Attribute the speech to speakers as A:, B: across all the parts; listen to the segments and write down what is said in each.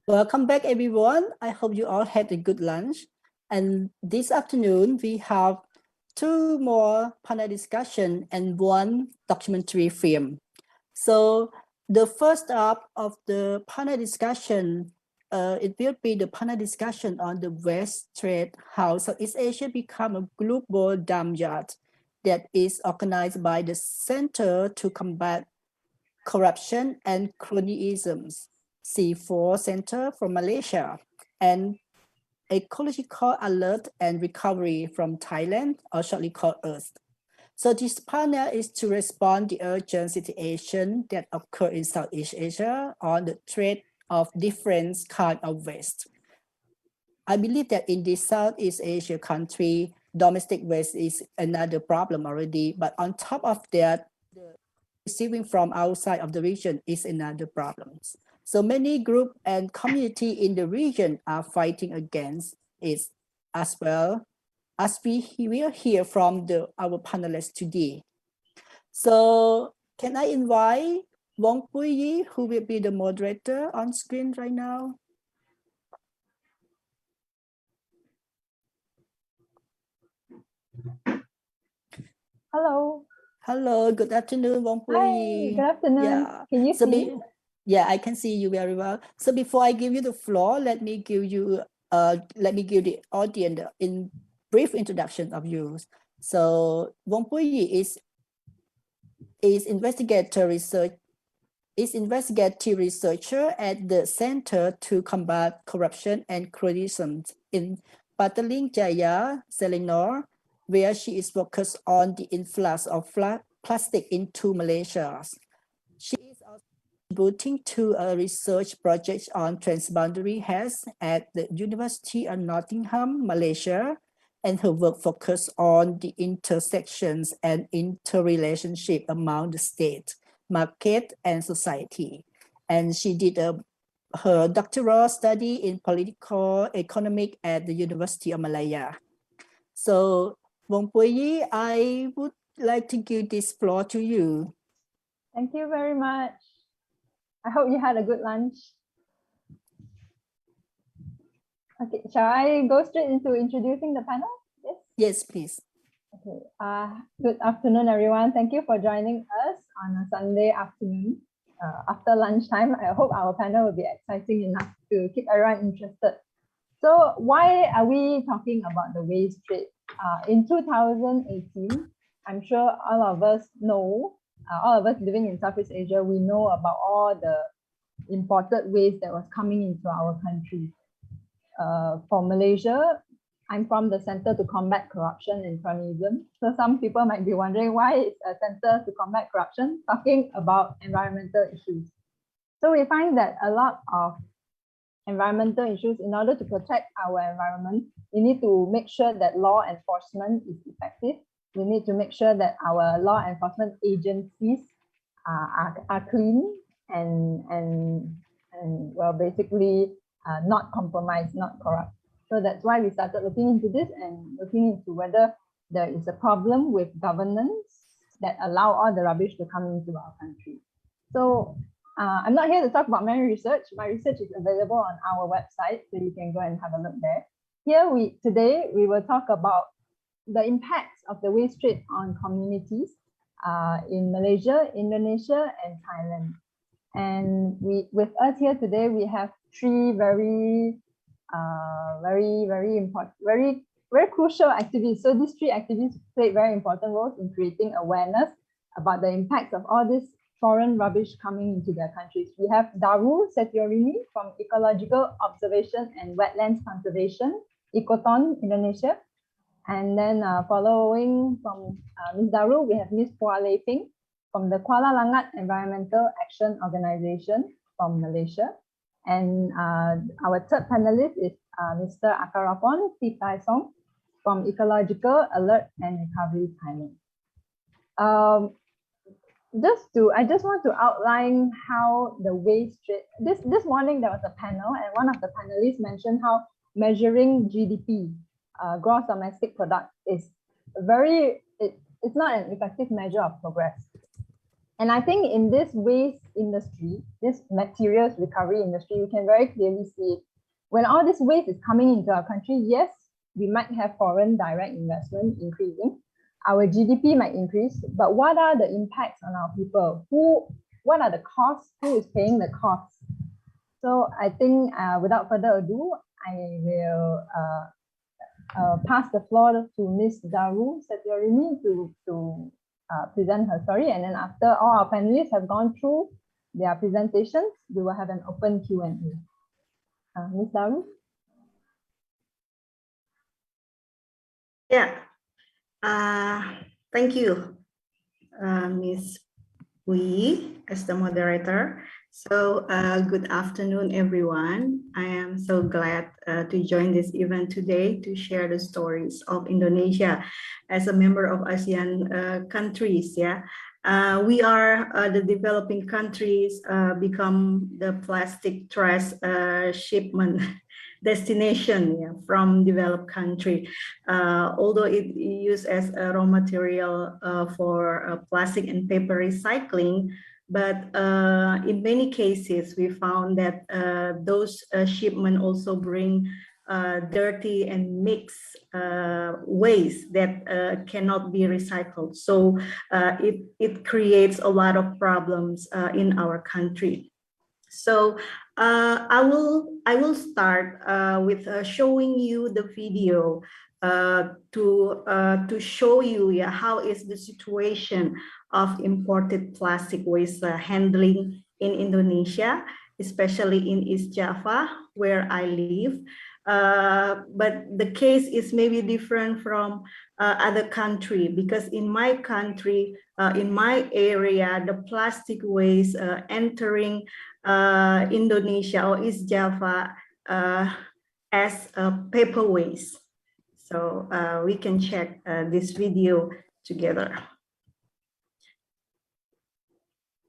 A: Welcome back, everyone. I hope you all had a good lunch. And this afternoon, we have two more panel discussion and one documentary film. So the first up of the panel discussion, it will be the panel discussion on the West Trade, how Southeast Asia become a global dumpyard that is organized by the Center to Combat Corruption and Cronyism, C4 Center from Malaysia, and Ecological Alert and Recovery from Thailand, or shortly called EARTH. So this panel is to respond to the urgent situation that occur in Southeast Asia on the trade of different kinds of waste. I believe that in this Southeast Asia country, domestic waste is another problem already, but on top of that, receiving from outside of the region is another problem. So many groups and community in the region are fighting against it as well, as we will hear from our panelists today. So can I invite Wong, who will be the moderator on screen right now?
B: Hello.
A: Hello, good afternoon, Wong.
B: Hi, good afternoon.
A: Yeah.
B: Can you see me?
A: Yeah, I can see you very well. So before I give you the floor, let me give the audience in brief introduction of you. So Wong is investigative researcher at the Center to Combat Corruption and Cronyism in Petaling Jaya, Selangor, where she is focused on the influx of plastic into Malaysia. She is also contributing to a research project on transboundary health at the University of Nottingham, Malaysia, and her work focuses on the intersections and interrelationship among the state, market, and society. And she did her doctoral study in political economic at the University of Malaya. So, Wong I would like to give this floor to you.
B: Thank you very much. I hope you had a good lunch. Okay, shall I go straight into introducing the panel? Yes?
A: Yes, please.
B: Okay. Good afternoon, everyone. Thank you for joining us on a Sunday afternoon. After lunchtime, I hope our panel will be exciting enough to keep everyone interested. So why are we talking about the waste trade? In 2018, I'm sure all of us know, all of us living in Southeast Asia, we know about all the imported waste that was coming into our country. For Malaysia, I'm from the Center to Combat Corruption and Cronyism. So some people might be wondering why it's a Center to Combat Corruption talking about environmental issues. So we find that a lot of environmental issues, in order to protect our environment, we need to make sure that law enforcement is effective. We need to make sure that our law enforcement agencies are clean and well, basically not compromised, not corrupt. So that's why we started looking into this and looking into whether there is a problem with governance that allow all the rubbish to come into our country. So I'm not here to talk about my research. My research is available on our website, so you can go and have a look there. Here today we will talk about the impacts of the waste trade on communities in Malaysia, Indonesia, and Thailand. And with us here today, we have three very important, very crucial activities. So these three activities played very important roles in creating awareness about the impacts of all this foreign rubbish coming into their countries. We have Daru Setyorini from Ecological Observation and Wetlands Conservation, ECOTON, Indonesia. And then following from Ms. Daru, we have Ms. Peng from the Kuala Langat Environmental Action Organization from Malaysia. And our third panelist is Mr. Akarapon, Teebthaisong from Ecological Alert and Recovery, Thailand. I just want to outline how the waste trade. This morning there was a panel, and one of the panelists mentioned how measuring GDP, gross domestic product, is it's not an effective measure of progress. And I think in this waste industry, this materials recovery industry, we can very clearly see it. When all this waste is coming into our country, yes, we might have foreign direct investment increasing. Our GDP might increase, but what are the impacts on our people? What are the costs? Who is paying the costs? So I think without further ado, I will pass the floor to Ms. Daru Setyorini to present her story. And then after all our panelists have gone through their presentations, we will have an open Q&A. Ms. Daru?
C: Yeah, thank you, Ms. Wee, as the moderator. So good afternoon, everyone. I am so glad to join this event today to share the stories of Indonesia as a member of ASEAN countries. Yeah, we are the developing countries become the plastic trash shipment destination, yeah, from developed country. Although it used as a raw material for plastic and paper recycling, but in many cases we found that those shipments also bring dirty and mixed waste that cannot be recycled. So it creates a lot of problems in our country. So I will start with showing you the video to show you, yeah, how is the situation of imported plastic waste handling in Indonesia, especially in East Java, where I live. But the case is maybe different from other country, because in my country, in my area, the plastic waste entering Indonesia or East Java as paper waste. So we can check this video together.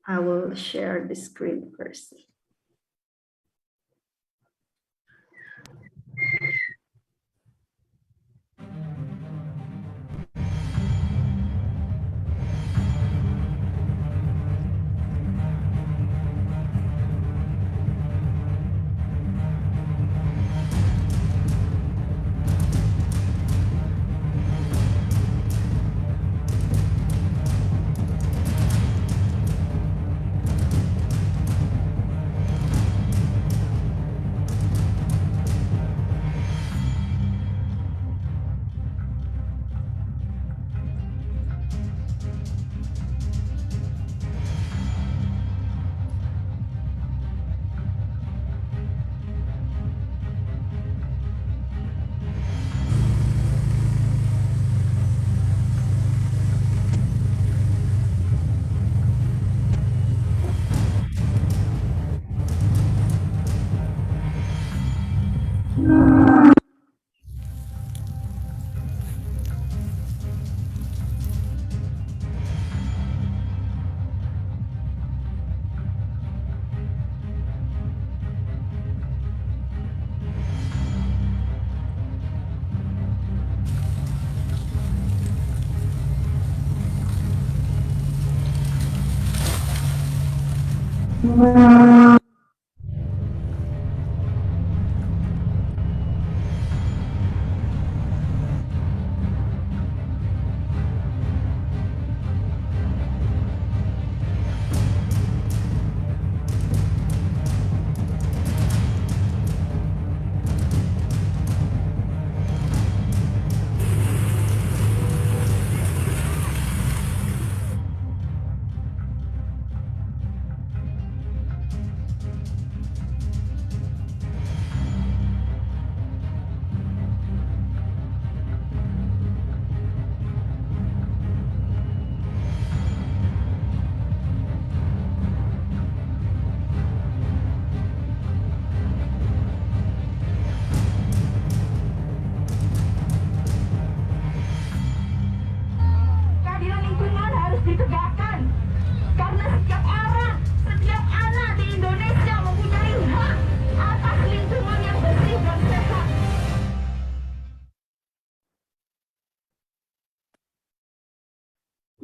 C: I will share the screen first.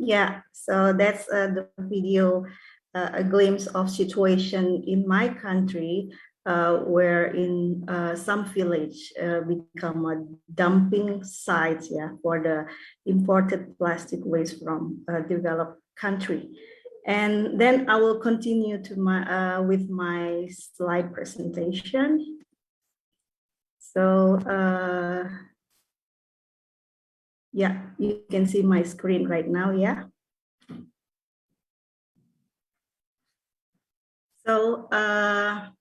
C: Yeah, so that's the video, a glimpse of situation in my country, where in some village become a dumping sites, yeah, for the imported plastic waste from developed country. And then I will continue to with my slide presentation. So yeah, you can see my screen right now, yeah. So I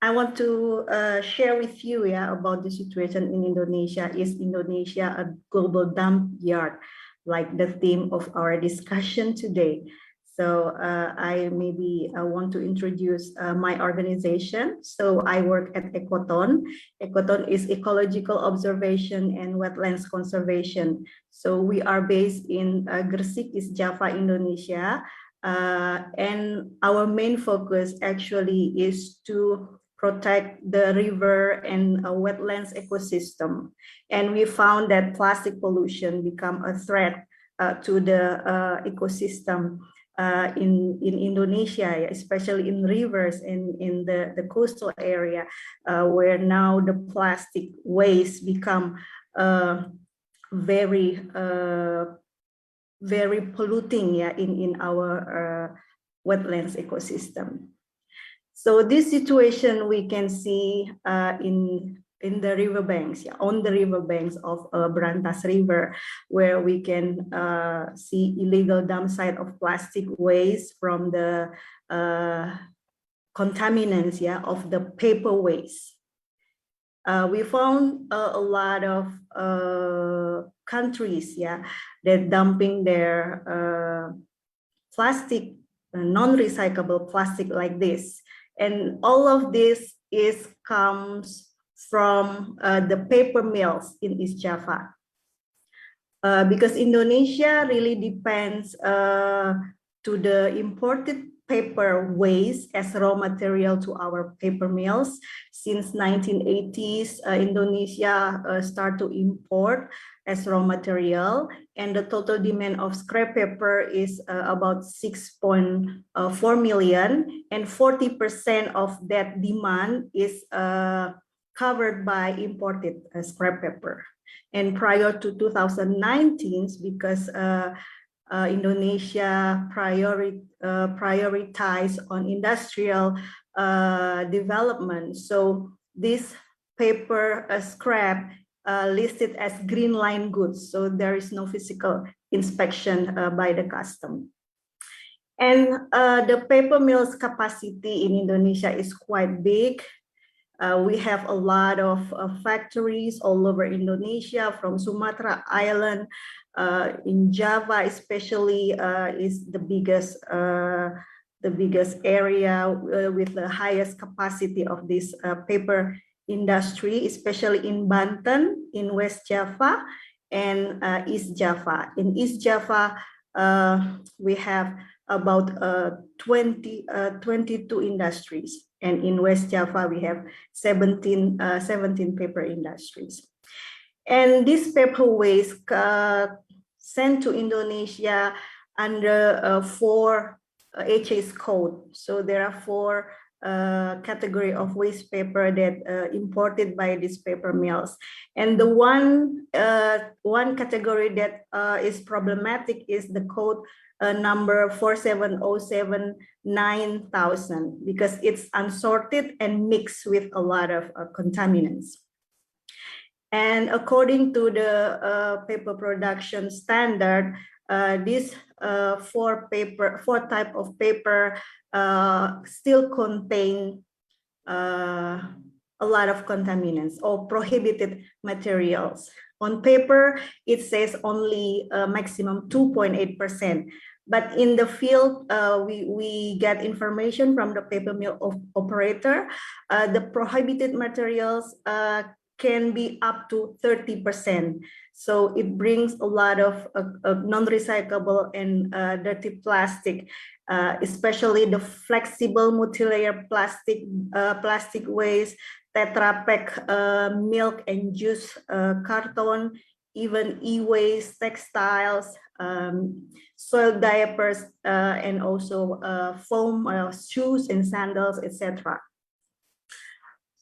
C: want to share with you, yeah, about the situation in Indonesia. Is Indonesia a global dump yard, like the theme of our discussion today? So I want to introduce my organization. So I work at ECOTON. ECOTON is Ecological Observation and Wetlands Conservation. So we are based in Gresik, East Java, Indonesia. And our main focus actually is to protect the river and wetlands ecosystem. And we found that plastic pollution become a threat to the ecosystem in Indonesia, especially in rivers and in the coastal area, where now the plastic waste become very polluting, yeah, in our wetlands ecosystem. So this situation we can see in the riverbanks, yeah, on the riverbanks of Berantas River, where we can see illegal dump site of plastic waste from the contaminants, yeah, of the paper waste. We found a lot of countries, yeah, that dumping their plastic, non-recyclable plastic like this. And all of this comes from the paper mills in East Java. Because Indonesia really depends to the imported paper waste as raw material to our paper mills. Since 1980s, Indonesia start to import as raw material, and the total demand of scrap paper is about 6.4 million, and 40% of that demand is covered by imported scrap paper. And prior to 2019, because Indonesia prioritized on industrial development, so this paper scrap listed as green line goods, so there is no physical inspection by the custom. And the paper mill's capacity in Indonesia is quite big. We have a lot of factories all over Indonesia, from Sumatra Island, in Java especially is the biggest area with the highest capacity of this paper industry, especially in Banten, in West Java, and East Java. In East Java, we have about 22 industries. And in West Java, we have 17 paper industries. And this paper waste sent to Indonesia under 4 HA's code. So there are 4 category of waste paper that imported by these paper mills. And the one category that is problematic is the code number 4707-9000, because it's unsorted and mixed with a lot of contaminants. And according to the paper production standard, these 4 type of paper still contain a lot of contaminants or prohibited materials. On paper, it says only maximum 2.8%. But in the field, we get information from the paper mill operator. The prohibited materials can be up to 30%. So it brings a lot of non-recyclable and dirty plastic, especially the flexible multi-layer plastic waste, Tetra Pak milk and juice carton, even e-waste, textiles, soiled diapers, and also foam shoes and sandals, etc.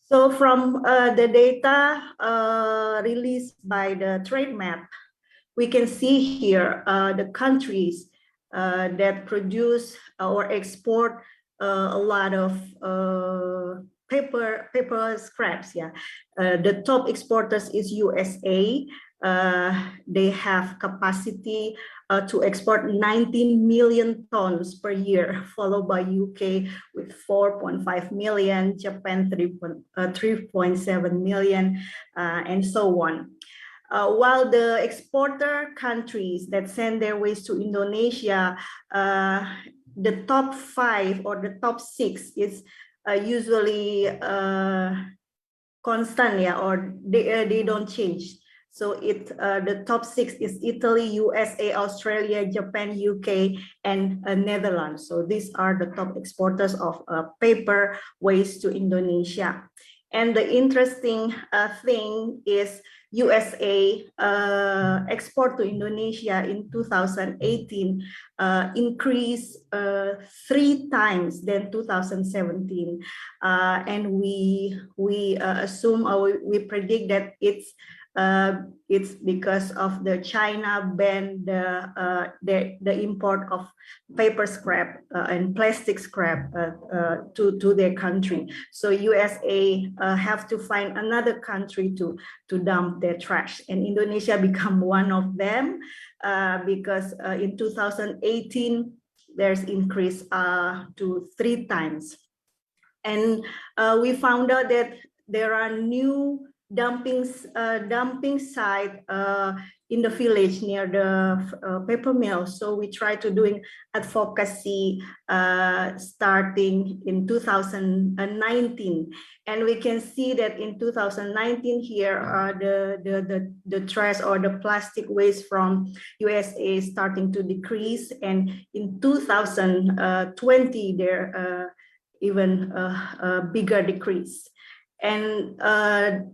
C: So from the data released by the trade map, we can see here the countries that produce or export a lot of paper scraps. Yeah, the top exporters is USA. They have capacity to export 19 million tons per year, followed by UK with 4.5 million, Japan 3.7 million, and so on. While the exporter countries that send their waste to Indonesia, the top 5 or the top 6 is usually constant, yeah, or they don't change. So the top 6 is Italy, USA, Australia, Japan, UK, and Netherlands. So these are the top exporters of paper waste to Indonesia. And the interesting thing is USA export to Indonesia in 2018 increased 3 times than 2017, and we assume or we predict that it's because of the China ban the import of paper scrap and plastic scrap to their country. So USA have to find another country to dump their trash, and Indonesia become one of them because in 2018 there's increase to 3 times, and we found out that there are new dumping site in the village near the paper mill. So we try to doing advocacy starting in 2019, and we can see that in 2019 here the trash or the plastic waste from USA is starting to decrease, and in 2020 there even a bigger decrease. And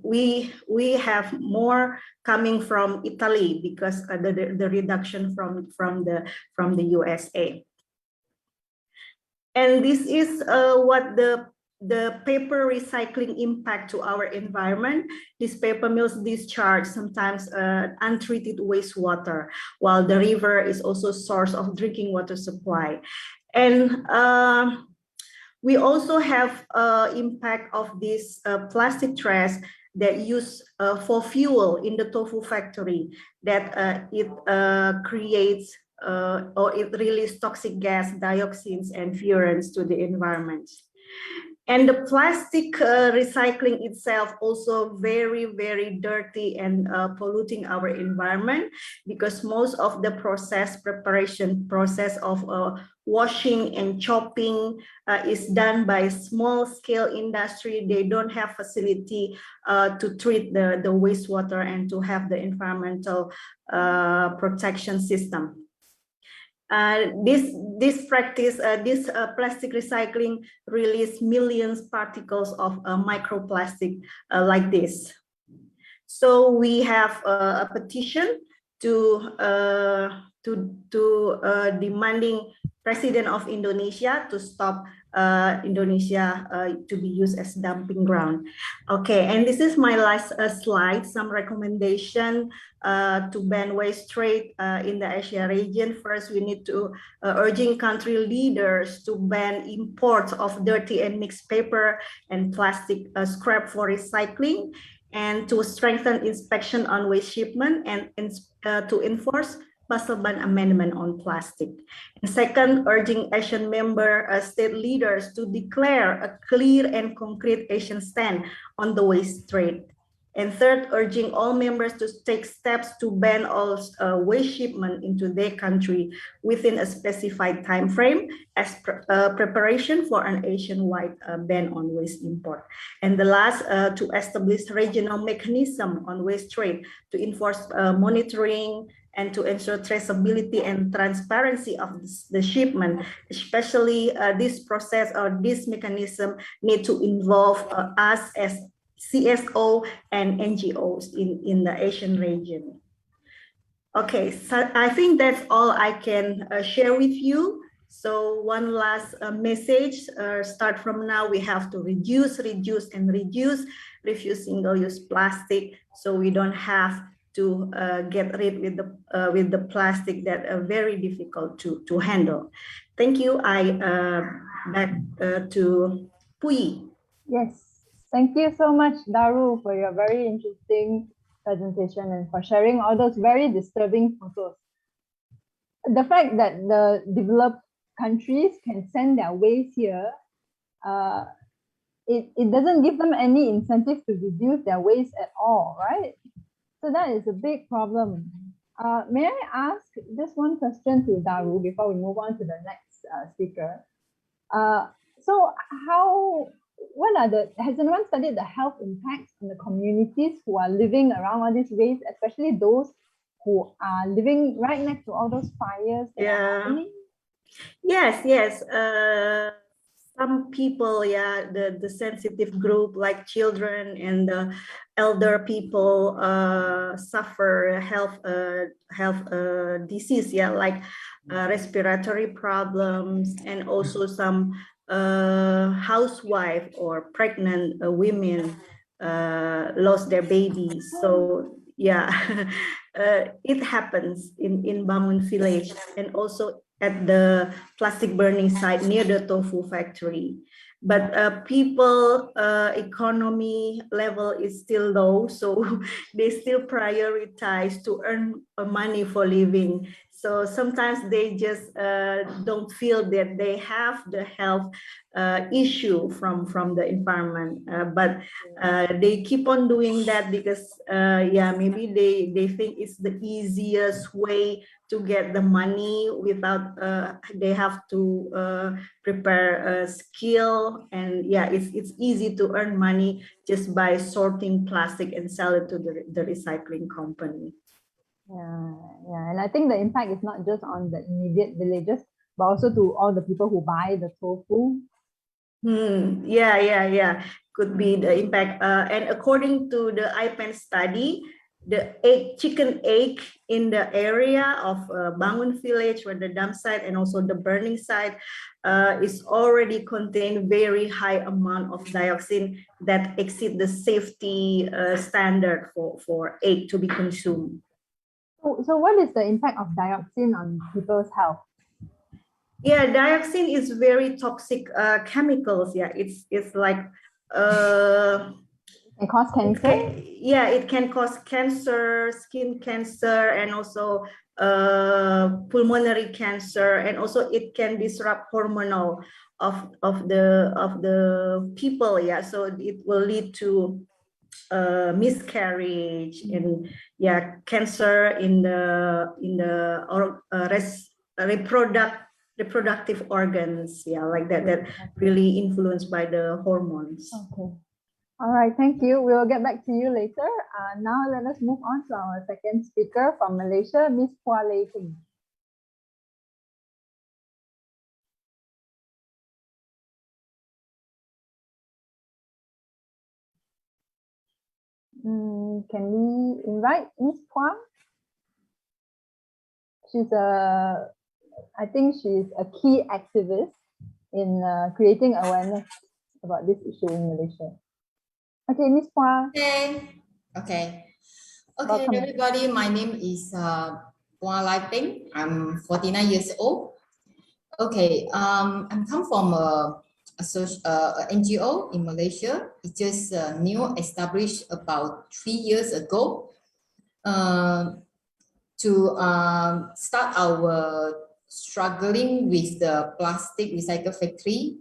C: we have more coming from Italy because the reduction from the USA. And this is what the paper recycling impact to our environment. These paper mills discharge sometimes untreated wastewater, while the river is also a source of drinking water supply. And we also have impact of this plastic trash that used for fuel in the tofu factory, that it creates or it releases toxic gas, dioxins, and furans to the environment. And the plastic recycling itself also very, very dirty and polluting our environment, because most of the process of washing and chopping is done by small scale industry. They don't have facility to treat the wastewater and to have the environmental protection system. This practice, this plastic recycling release millions particles of microplastic like this. So we have a petition to demanding President of Indonesia to stop Indonesia to be used as dumping ground. Okay, and this is my last slide, some recommendation to ban waste trade in the Asia region. First, we need to urging country leaders to ban imports of dirty and mixed paper and plastic scrap for recycling, and to strengthen inspection on waste shipment, and to enforce Basel Ban Amendment on plastic. And second, urging Asian member state leaders to declare a clear and concrete Asian stand on the waste trade. And third, urging all members to take steps to ban all waste shipment into their country within a specified time frame as preparation for an Asian-wide ban on waste import. And the last, to establish regional mechanism on waste trade to enforce monitoring and to ensure traceability and transparency of the shipment. Especially this process or this mechanism need to involve us as CSO and NGOs in the Asian region. Okay, so I think that's all I can share with you. So one last message, start from now, we have to reduce, refuse single-use plastic, so we don't have to get rid with the plastic that are very difficult to handle. Thank you. I back to Pui.
B: Yes, thank you so much, Daru, for your very interesting presentation and for sharing all those very disturbing photos. The fact that the developed countries can send their waste here, it doesn't give them any incentive to reduce their waste at all, right? So that is a big problem. May I ask just one question to Daru before we move on to the next speaker? So has anyone studied the health impacts on the communities who are living around all these waste, especially those who are living right next to all those fires that are happening?
C: Yes. Some people, the sensitive group like children and the elder people suffer health disease, like respiratory problems, and also some housewife or pregnant women lost their babies. So it happens in Bangun village, and also at the plastic burning site near the tofu factory. But people economy level is still low, so they still prioritize to earn money for living. So sometimes they just don't feel that they have the health issue from the environment, but they keep on doing that because maybe they think it's the easiest way to get the money without they have to prepare a skill, and it's easy to earn money just by sorting plastic and sell it to the recycling company.
B: And I think the impact is not just on the immediate villages, but also to all the people who buy the tofu.
C: Could be the impact. And according to the IPEN study, the chicken egg in the area of Bangun village, where the dump site and also the burning site is already contain very high amount of dioxin that exceed the safety standard for egg to be consumed.
B: So what is the impact of dioxin on people's health?
C: Dioxin is very toxic chemicals. It's like
B: it cause cancer.
C: It can cause cancer, skin cancer, and also pulmonary cancer, and also it can disrupt hormonal of the people. So it will lead to miscarriage and cancer in the reproductive organs, like that really influenced by the hormones.
B: Okay. All right, thank you. We'll get back to you later. Now let us move on to our second speaker from Malaysia, Ms. Kuala. Can we invite Ms. Pua? I think she's a key activist in creating awareness about this issue in Malaysia. Okay, Ms. Pua.
D: Okay,
B: Welcome.
D: everybody. My name is Peng. I'm 49 years old. Okay, I come from a NGO in Malaysia. It just new established about 3 years ago to start our struggling with the plastic recycle factory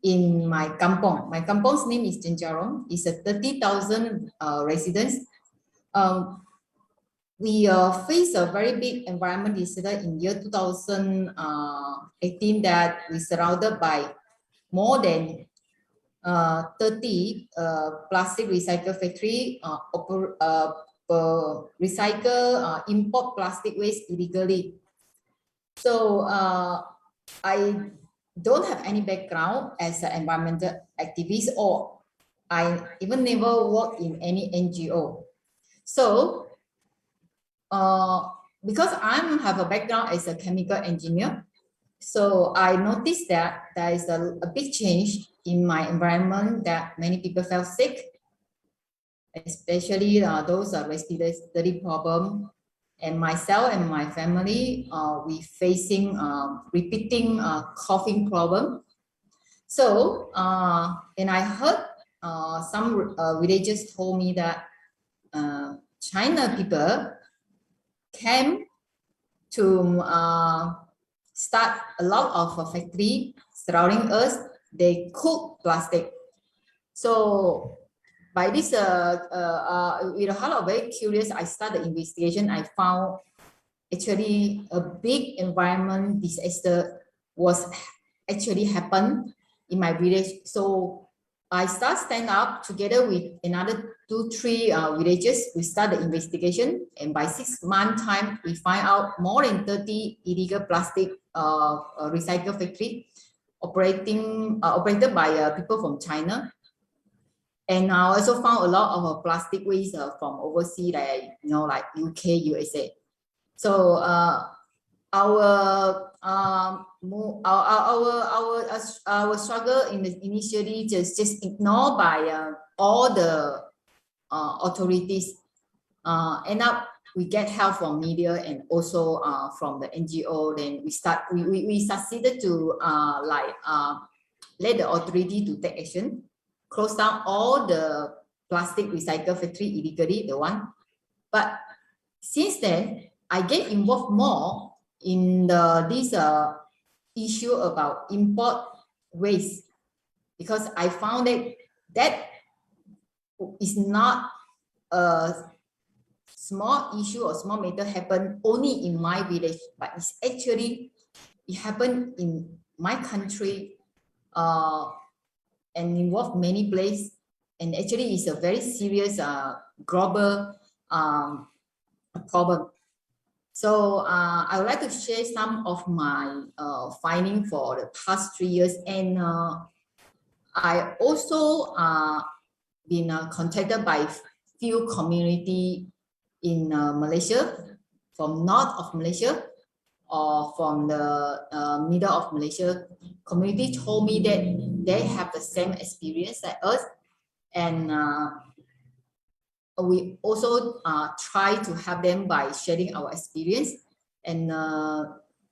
D: in my kampong. My kampong's name is Teebthaisong. It's a 30,000 residents. We faced a very big environment disaster in year 2018 that we surrounded by more than 30 plastic recycle factory recycle import plastic waste illegally. So I don't have any background as an environmental activist, or I even never worked in any NGO. So because I have a background as a chemical engineer, so I noticed that there is a big change in my environment, that many people felt sick, especially those respiratory problem. And myself and my family, we facing repeating coughing problem. So, and I heard some villagers told me that China people came to start a lot of factory surrounding us. They cook plastic. So by this, with a heart of very curious, I started investigation. I found actually a big environment disaster was actually happened in my village. So I stand up together with another 2-3 villages. We start the investigation, and by 6 months time, we find out more than 30 illegal plastic recycle factory operated by people from China. And I also found a lot of plastic waste from overseas, like like UK, USA. So our struggle initially just ignored by all the authorities. End up we get help from media and also from the NGO. Then we succeeded to let the authority to take action, close down all the plastic recycle factory illegally, the one. But since then, I get involved more in this issue about import waste, because I found that is not a small issue or small matter happen only in my village, but it's actually, it happened in my country and involve many places, and actually it's a very serious global problem. So I would like to share some of my findings for the past 3 years, and I also been contacted by few community in Malaysia, from north of Malaysia or from the middle of Malaysia. Community told me that they have the same experience like us, and we also try to help them by sharing our experience. And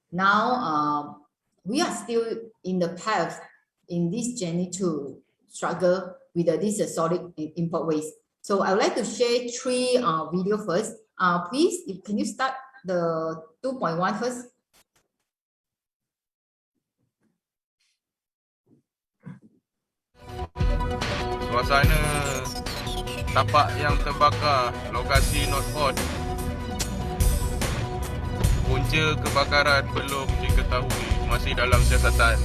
D: now we are still in the path in this journey to struggle with this solid import waste. So I would like to share 3 video first. Please, can you start the 2.1 first?
E: Suasana tapak yang terbakar, lokasi Northport. Punca kebakaran belum diketahui, masih dalam siasatan.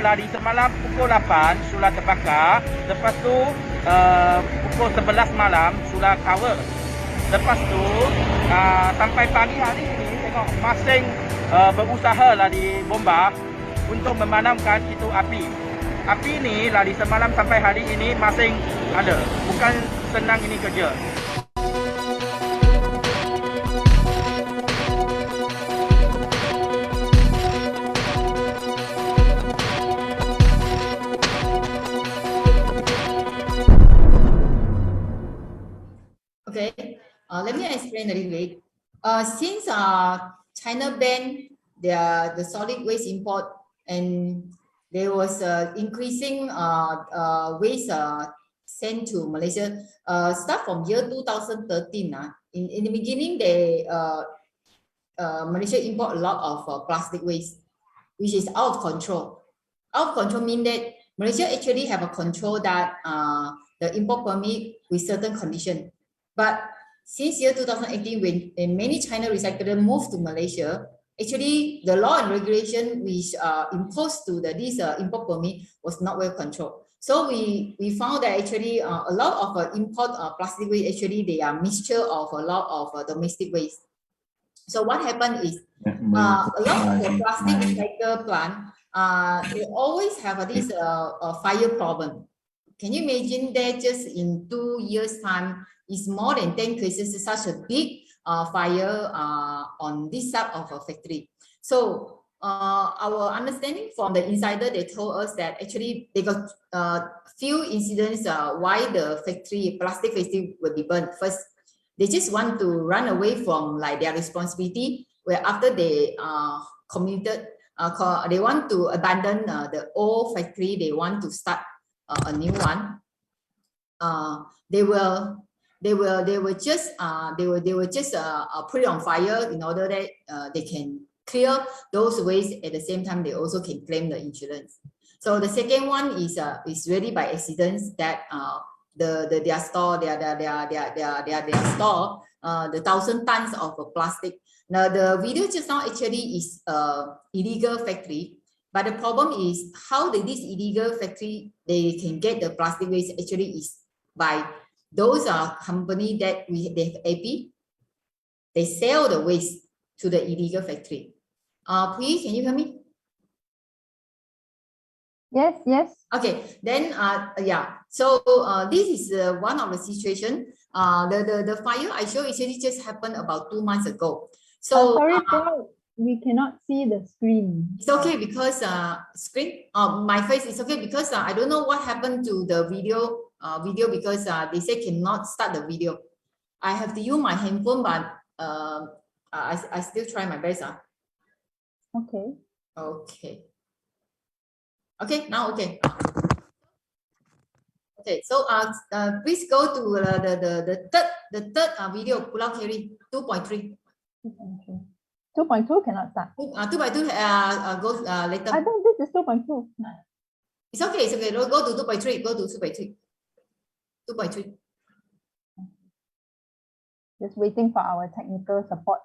F: Dari semalam pukul 8 sudah terbakar, lepas tu pukul 11 malam sudah cover. Lepas tu sampai pagi hari ini tengok masing berusaha lah dibomba untuk memadamkan itu api. Api ni dari semalam sampai hari ini masing ada. Bukan senang ini kerja.
D: Okay, let me explain a little bit. Since China banned the solid waste import, and there was increasing waste sent to Malaysia, start from year 2013. In the beginning, Malaysia import a lot of plastic waste, which is out of control. Out of control means that Malaysia actually have a control that the import permit with certain condition. But since year 2018, when many China recyclers moved to Malaysia, actually the law and regulation which imposed to this import permit was not well controlled. So we found that actually a lot of import plastic waste, actually they are mixture of a lot of domestic waste. So what happened is a lot of the plastic recycle plant, they always have this fire problem. Can you imagine that just in 2 years' time, is more than 10 cases, such a big fire on this side of a factory. So our understanding from the insider, they told us that actually they got few incidents why the plastic factory will be burned. First, they just want to run away from like their responsibility, where after they commuted, they want to abandon the old factory, they want to start a new one. They will just put it on fire in order that they can clear those waste. At the same time, they also can claim the insurance. So the second one is really by accidents that their store, the 1,000 tons of plastic. Now the video just now actually is illegal factory, but the problem is how this illegal factory they can get the plastic waste actually is by those company that they have AP, they sell the waste to the illegal factory. Please, can you hear me?
B: Yes, yes.
D: Okay, then yeah. So this is one of the situation. The fire I show actually just happened about 2 months ago. So
B: sorry, Paul, we cannot see the screen.
D: It's okay because screen my face is okay because I don't know what happened to the video because they say cannot start the video. I have to use my handphone, but I still try my best.
B: Okay.
D: Okay. Okay, now okay. Okay, so please go to the third video, Pulau Keri 2.3.
B: 2.2 cannot start.
D: 2.2 goes later.
B: I think this is 2.2.
D: It's okay, it's okay. Go to 2.3. Go to 2.3. 2.3.
B: Just waiting for our technical support.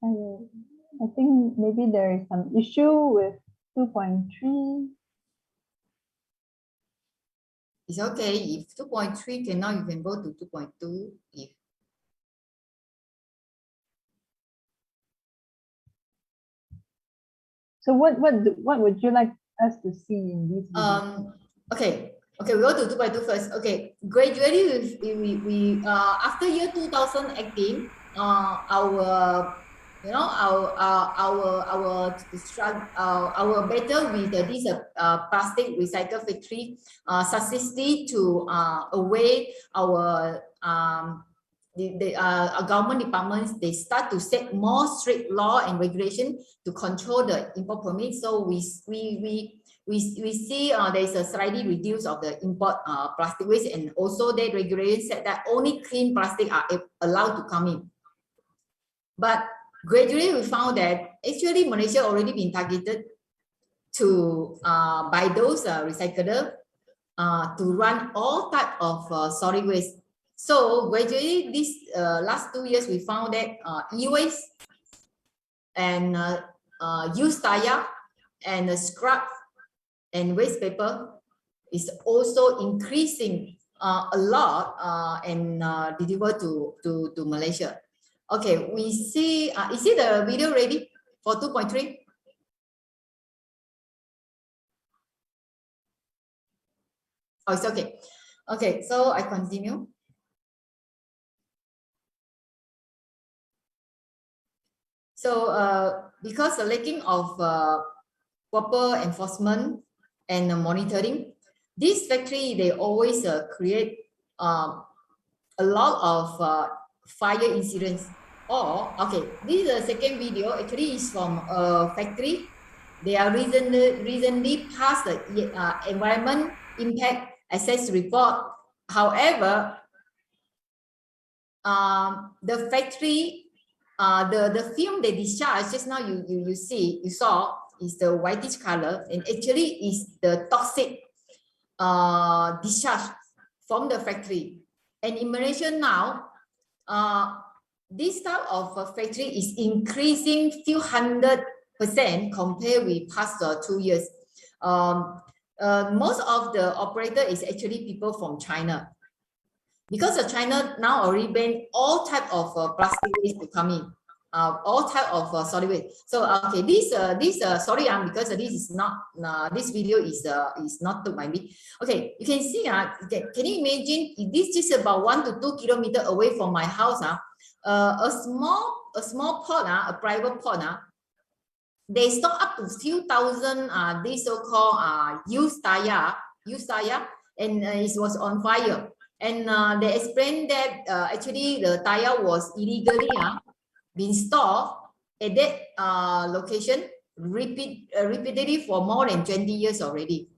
B: I think maybe there is some issue with 2.3.
D: It's okay. If 2.3 cannot, you can go to 2.2. If
B: so, what would you like us to see in this video?
D: Okay, we go to 2.2 first. Okay, gradually we after year 2018, our battle with this plastic recycle factory successfully to away our the government departments. They start to set more strict law and regulation to control the import permit. So we see there's a slightly reduce of the import plastic waste, and also that regulation said that only clean plastic are allowed to come in. But gradually we found that actually Malaysia already been targeted to by those recyclers to run all type of solid waste. So gradually this last 2 years we found that e-waste and used tire and scrap and waste paper is also increasing a lot and delivered to Malaysia. Okay, we see, is it the video ready for 2.3? Oh, it's okay. Okay, so I continue. So because the lacking of proper enforcement and monitoring, this factory, they always create a lot of fire incidents. Or okay, this is the second video. Actually, is from a factory. They are recently passed the environment impact assessment report. However, the factory, the film they discharge just now, you saw is the whitish color, and actually is the toxic discharge from the factory. And in Malaysia now, this type of factory is increasing few 100% compared with past 2 years. Most of the operator is actually people from China, because China now already banned all type of plastic waste to come in, all type of solid waste. So okay, this sorry, because this is not this video is not to my me. Okay, you can see can you imagine if this is about 1 to 2 kilometers away from my house, a small pot, a private pot, they stock up to few thousand this so-called used tire, and it was on fire. And they explained that actually the tire was illegally been stored at that location repeatedly for more than 20 years already.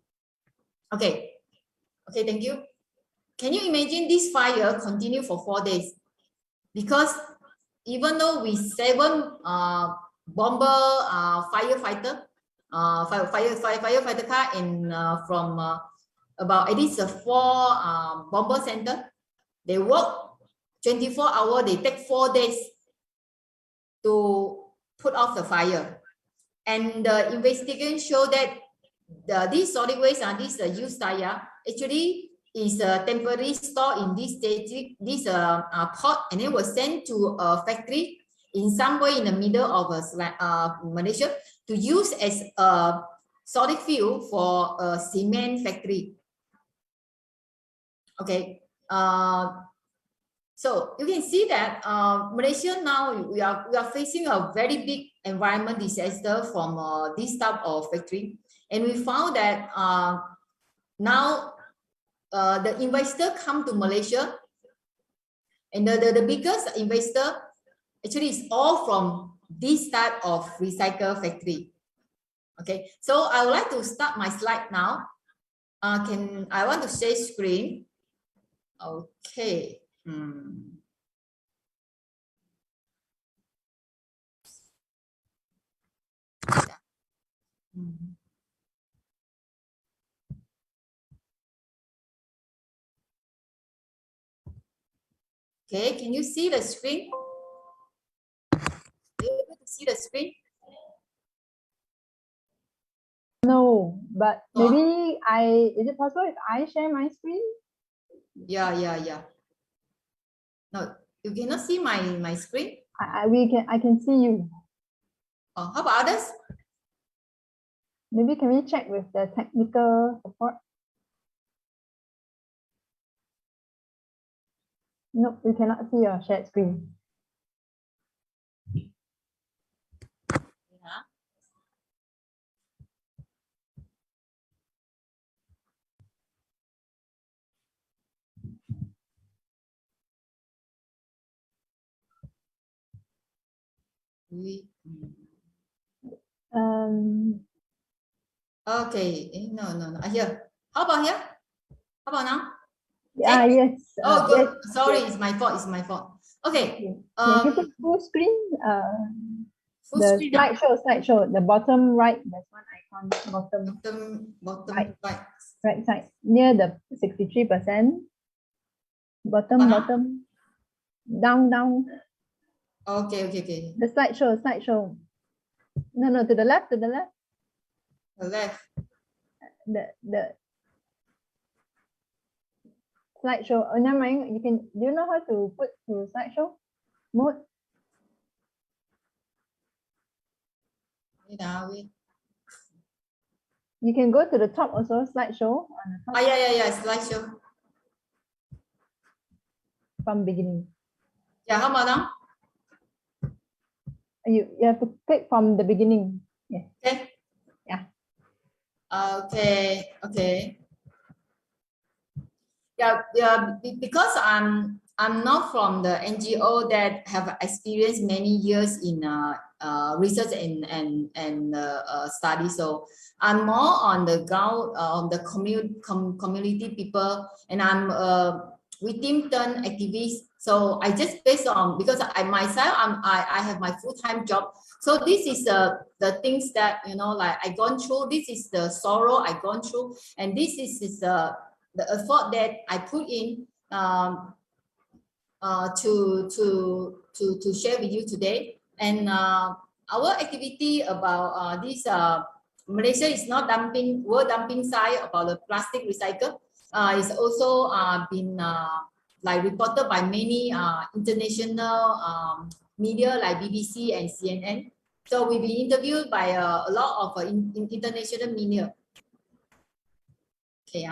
D: Okay, thank you. Can you imagine this fire continue for 4 days? Because even though we 7 bomber firefighter car, and from about at least 4 bomber center, they work 24 hours, they take 4 days to put off the fire. And the investigation show that these solid waste and this used tire actually is temporarily stored in this pot, and it was sent to a factory in some way in the middle of Malaysia to use as a solid fuel for a cement factory. Okay, so you can see that Malaysia now we are facing a very big environment disaster from this type of factory, and we found that now the investor come to Malaysia, and the biggest investor actually is all from this type of recycle factory. Okay, so I would like to start my slide now. I want to share screen? Okay. Okay, can you see the screen? Are you able to see the screen?
B: No, but maybe is it possible if I share my screen?
D: Yeah. No, you cannot see my screen?
B: I can see you.
D: Oh, how about others?
B: Maybe can we check with the technical support? No, we cannot see your shared screen.
D: Yeah. Okay, no. Here. How about here? How about now?
B: Yeah, yes.
D: Oh, good.
B: Yes,
D: Sorry,
B: yes.
D: it's my fault. Okay.
B: Can you put full screen?
D: Full
B: The
D: screen.
B: slideshow, the bottom right, there's one icon,
D: Bottom
B: right.
D: right.
B: Right side, near the 63%. Bottom. Down.
D: Okay.
B: The slideshow. No, to the left.
D: The left.
B: The slideshow. Oh, never mind. Do you know how to put to slideshow mode?
D: Wait.
B: You can go to the top also, slideshow on the top.
D: Yeah, slideshow.
B: From beginning.
D: Yeah, how about now?
B: You have to click from the beginning. Yeah.
D: Okay.
B: Yeah.
D: Okay. Yeah, because I'm not from the NGO that have experienced many years in research and study. So I'm more on the ground, on the community people, and I'm we Teebthaisong activist So I just based on, because I myself, I have my full-time job. So this is the things that, you know, like I gone through. This is the sorrow I gone through, and this is the effort that I put in to share with you today. And our activity about this Malaysia is not dumping, world dumping site about the plastic recycle. It's also been like reported by many international media like BBC and CNN. So we've been interviewed by a lot of international media. Okay,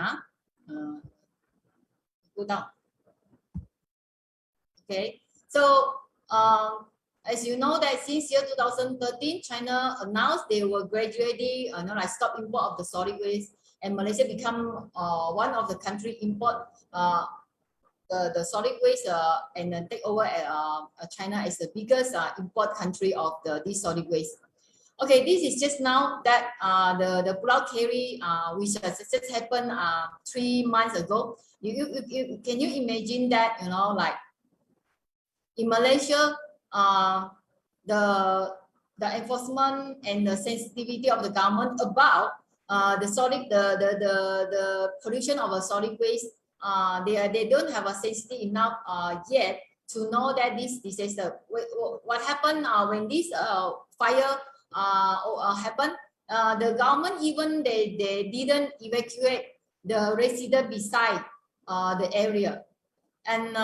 D: go down. Okay, so as you know that since year 2013, China announced they will gradually like stop import of the solid waste, and Malaysia become one of the country import the solid waste and take over China as the biggest import country of this solid waste. Okay, this is just now that the Pulau Keri, which has just happened 3 months ago. Can you imagine that, you know, like in Malaysia, the enforcement and the sensitivity of the government about the pollution of a solid waste, they don't have a sensitive enough yet to know that this disaster. What happened when this fire happened? The government even they didn't evacuate the resident beside the area, and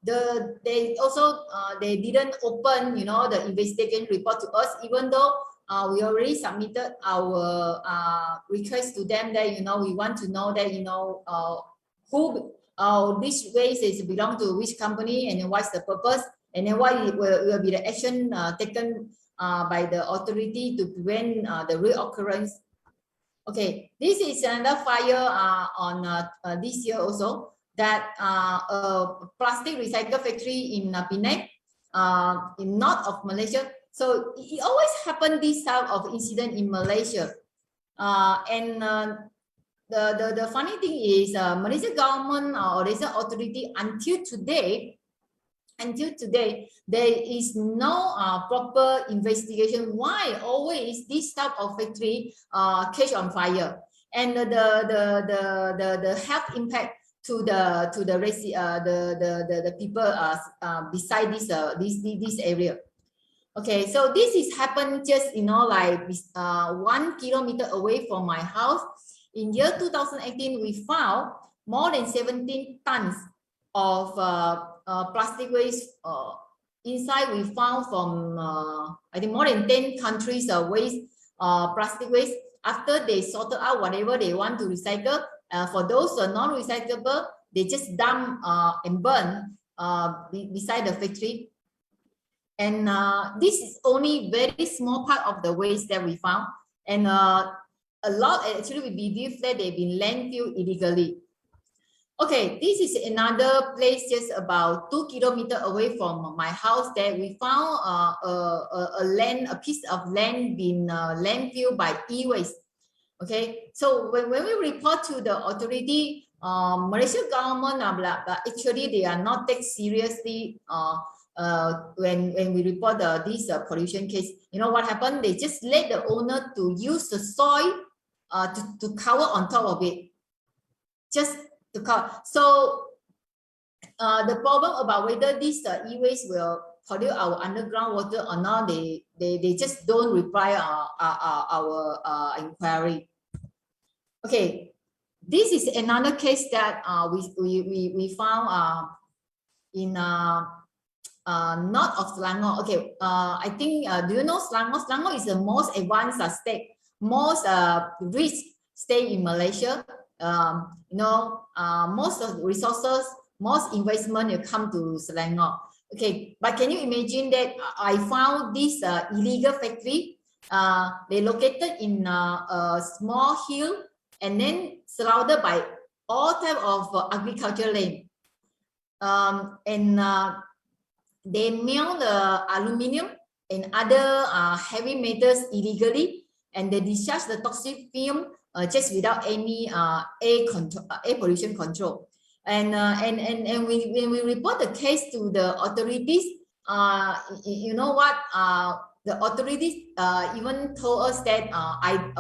D: they also they didn't open, you know, the investigation report to us, even though we already submitted our request to them that, you know, we want to know that, you know, who this waste is belong to which company, and then what's the purpose, and then what will be the action taken by the authority to prevent the reoccurrence. Okay, this is another fire on this year also, that a plastic recycle factory in Penang, in north of Malaysia. So it always happened this type of incident in Malaysia, and the funny thing is, Malaysia government or Malaysia authority until today, there is no proper investigation why always this type of factory catch on fire, and the health impact to the people beside this area. Okay, so this is happened just, you know, like 1 kilometer away from my house. In year 2018, we found more than 17 tons of plastic waste. Inside we found from I think more than 10 countries waste, plastic waste. After they sorted out whatever they want to recycle, for those non-recyclable, they just dump and burn beside the factory. And this is only very small part of the waste that we found, and a lot actually we believe that they've been landfill illegally. Okay, this is another place just about 2 kilometers away from my house that we found a piece of land being landfill by e-waste. Okay, so when we report to the authority, Malaysian government actually they are not take seriously when we report this pollution case. You know what happened? They just let the owner to use the soil to cover on top of it, just to cover. So the problem about whether this e-waste will pollute our underground water or not, they just don't reply our inquiry. Okay, this is another case that we found in north of Selangor. Okay, I think do you know Selangor? Selangor is the most advanced state, most rich state in Malaysia. You know, most of the resources, most investment will come to Selangor. Okay, but can you imagine that I found this illegal factory? They located in a small hill and then surrounded by all type of agricultural land. And they mill the aluminium and other heavy metals illegally, and they discharge the toxic film just without any air pollution control. And when we report the case to the authorities, you know what? The authorities even told us that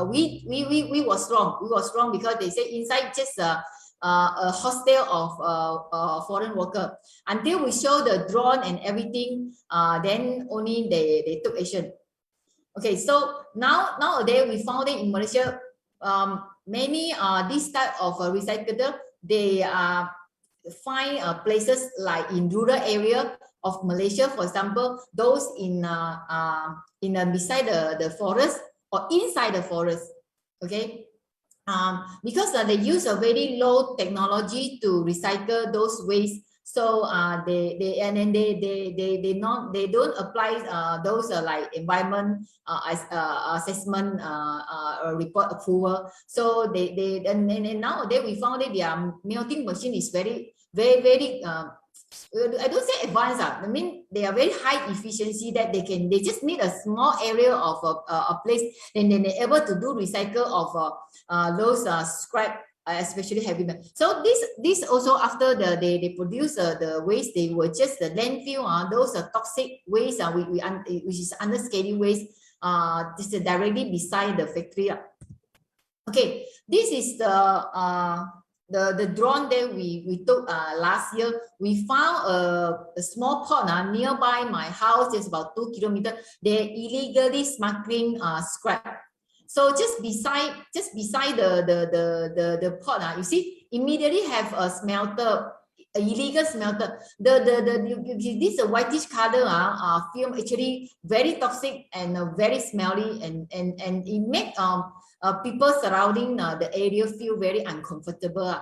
D: we was wrong. We was wrong because they say inside just a hostel of foreign worker. Until we show the drone and everything, then only they took action. Okay, so nowadays we found it in Malaysia. Many this type of recycler, they find places like in rural area of Malaysia, for example, those in beside the forest or inside the forest. Okay, because they use a very low technology to recycle those waste. So they don't apply those like environment assessment report approval. So and nowadays we found that their melting machine is very I don't say advanced. I mean they are very high efficiency that they just need a small area of a place, and then they're able to do recycle of those scrap, especially heavy metal. So this also after they produce the waste, they will just the landfill those toxic waste which is unscathed waste just directly beside the factory. Okay, this is the drone that we took last year. We found a small port nearby my house, just about 2 kilometers. They're illegally smuggling scrap. So just beside the port, you see, immediately have a smelter, a illegal smelter. This whitish color film actually very toxic and very smelly, and it make people surrounding the area feel very uncomfortable.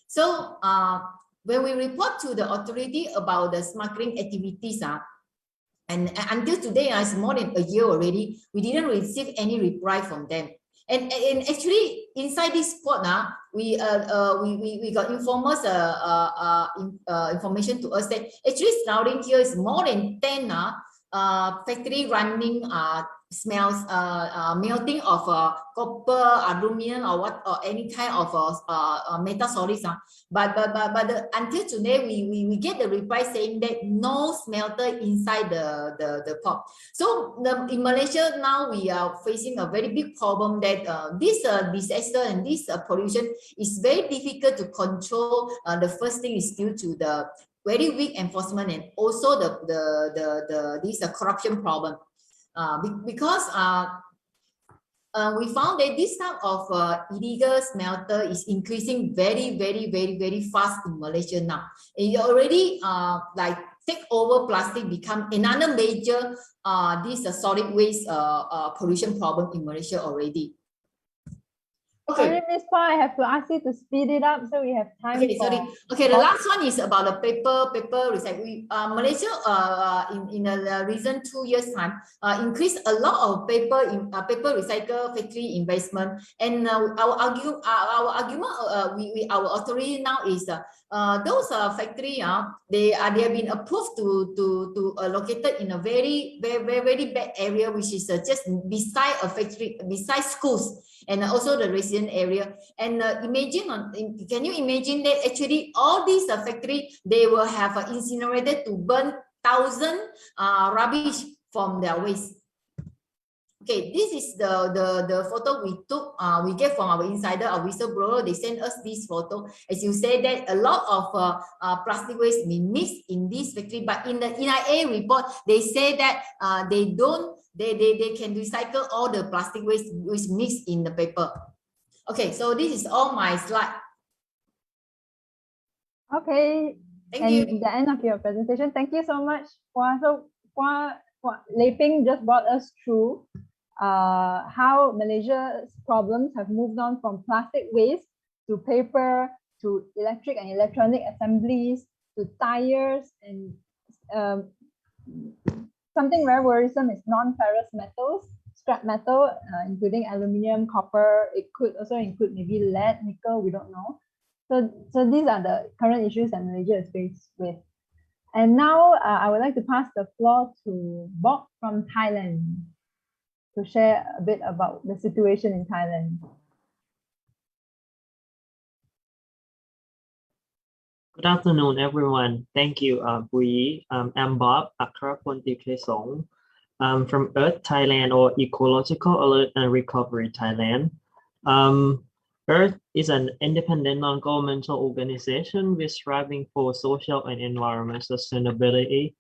D: So when we report to the authority about the smuggling activities, and until today, it's more than a year already, we didn't receive any reply from them. And actually, inside this port, we got informers information to us that actually surrounding here is more than 10 factory running smells melting of copper, aluminum, or any kind of metal solids. But until today we get the reply saying that no smelter inside the port. So in Malaysia now we are facing a very big problem that this disaster and this pollution is very difficult to control. The first thing is due to the very weak enforcement, and also this corruption problem. Because we found that this type of illegal smelter is increasing very fast in Malaysia now. And it already like take over plastic, become another major this solid waste pollution problem in Malaysia already. Okay.
B: Sorry, Ms. Pa, I have to ask you to speed it up so we have time.
D: Okay, sorry. Okay, the last one is about the paper recycling. Malaysia in the recent 2 years time increased a lot of paper recycle factory investment, and our argument our authority now is those factory they have been approved to located in a very bad area, which is just beside a factory, beside schools, and also the resident area. And can you imagine that actually all these factory, they will have incinerated to burn 1,000 rubbish from their waste. Okay, this is the photo we took, we get from our insider, our whistleblower. They sent us this photo. As you said that a lot of plastic waste be mixed in this factory, but in the NIA report, they say that they can recycle all the plastic waste which mixed in the paper. Okay, so this is all my slide.
B: Okay,
D: Thank you.
B: the end of your presentation. Thank you so much. So Lei Peng just brought us through how Malaysia's problems have moved on from plastic waste to paper, to electric and electronic assemblies, to tires, and something very worrisome is non-ferrous metals, scrap metal, including aluminium, copper. It could also include maybe lead, nickel, we don't know. So these are the current issues that Malaysia is faced with. And now I would like to pass the floor to Bob from Thailand to share a bit about the situation in Thailand.
G: Good afternoon, everyone. Thank you, Bui. I'm Bob, Akarapon Teebthaisong. From Earth Thailand, or Ecological Alert and Recovery Thailand. Earth is an independent non-governmental organization with striving for social and environmental sustainability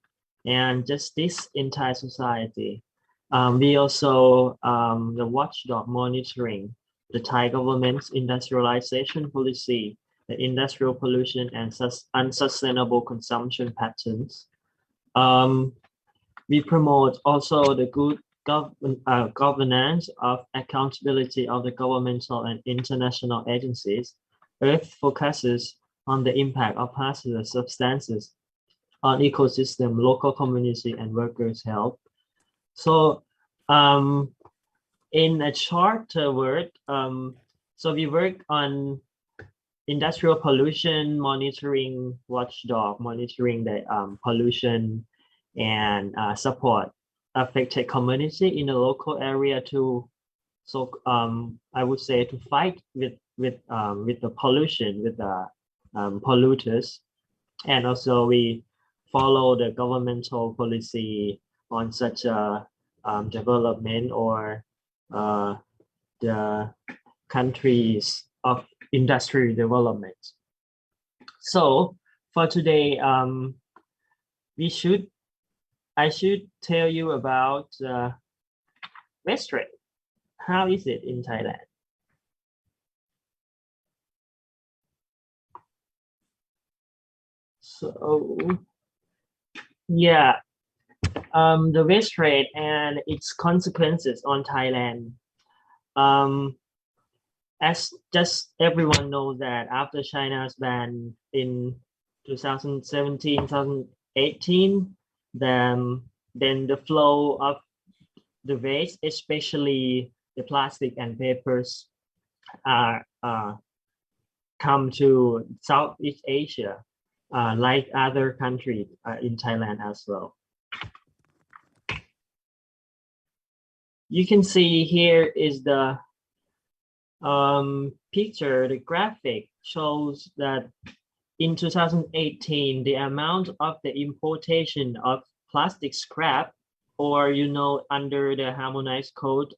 G: and justice in Thai society. We also the watchdog monitoring the Thai government's industrialization policy, the industrial pollution and unsustainable consumption patterns. We promote also the good governance of accountability of the governmental and international agencies. Earth focuses on the impact of hazardous substances on ecosystem, local community, and workers' health. So in a short word, so we work on industrial pollution monitoring, watchdog monitoring the pollution, and support affected community in the local area to, so I would say, to fight with the pollution, with the polluters, and also we follow the governmental policy on such a development or the countries of industrial development. So for today, I should tell you about waste rate. How is it in Thailand? So yeah, the waste rate and its consequences on Thailand. As just everyone knows that after China's ban in 2017, 2018, then the flow of the waste, especially the plastic and papers, come to Southeast Asia, like other countries in Thailand as well. You can see here is the picture, the graphic shows that in 2018, the amount of the importation of plastic scrap, or under the harmonized code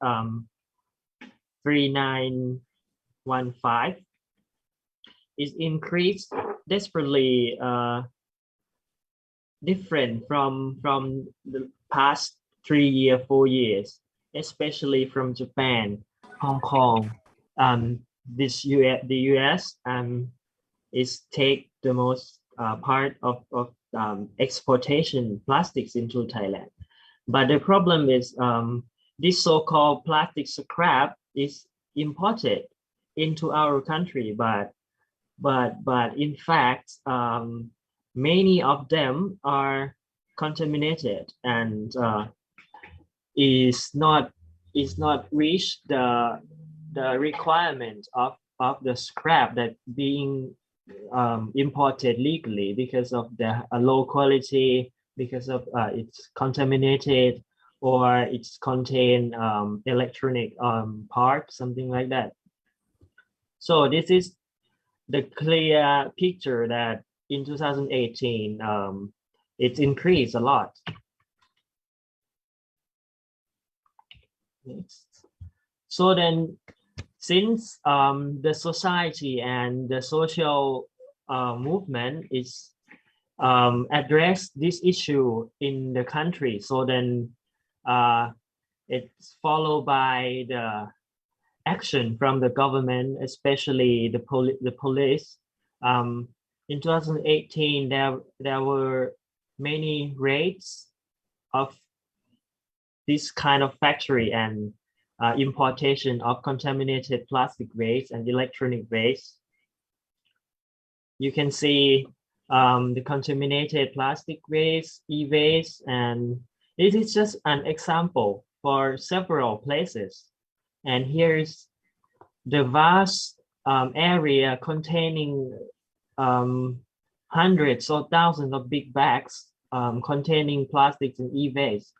G: 3915, is increased desperately different from the past 4 years, especially from Japan, Hong Kong, the US is take the most part of exportation plastics into Thailand. But the problem is this so-called plastic scrap is imported into our country, but in fact many of them are contaminated and is not reach the requirement of the scrap that being imported legally because of the low quality, because of it's contaminated, or it's contain electronic parts, something like that. So this is the clear picture that in 2018 it's increased a lot. Next. So then, since the society and the social movement is address this issue in the country, so then it's followed by the action from the government, especially the police. In 2018, there were many raids of this kind of factory and importation of contaminated plastic waste and electronic waste. You can see the contaminated plastic waste, e-waste, and this is just an example for several places. And here's the vast area containing hundreds or thousands of big bags containing plastics and e-waste.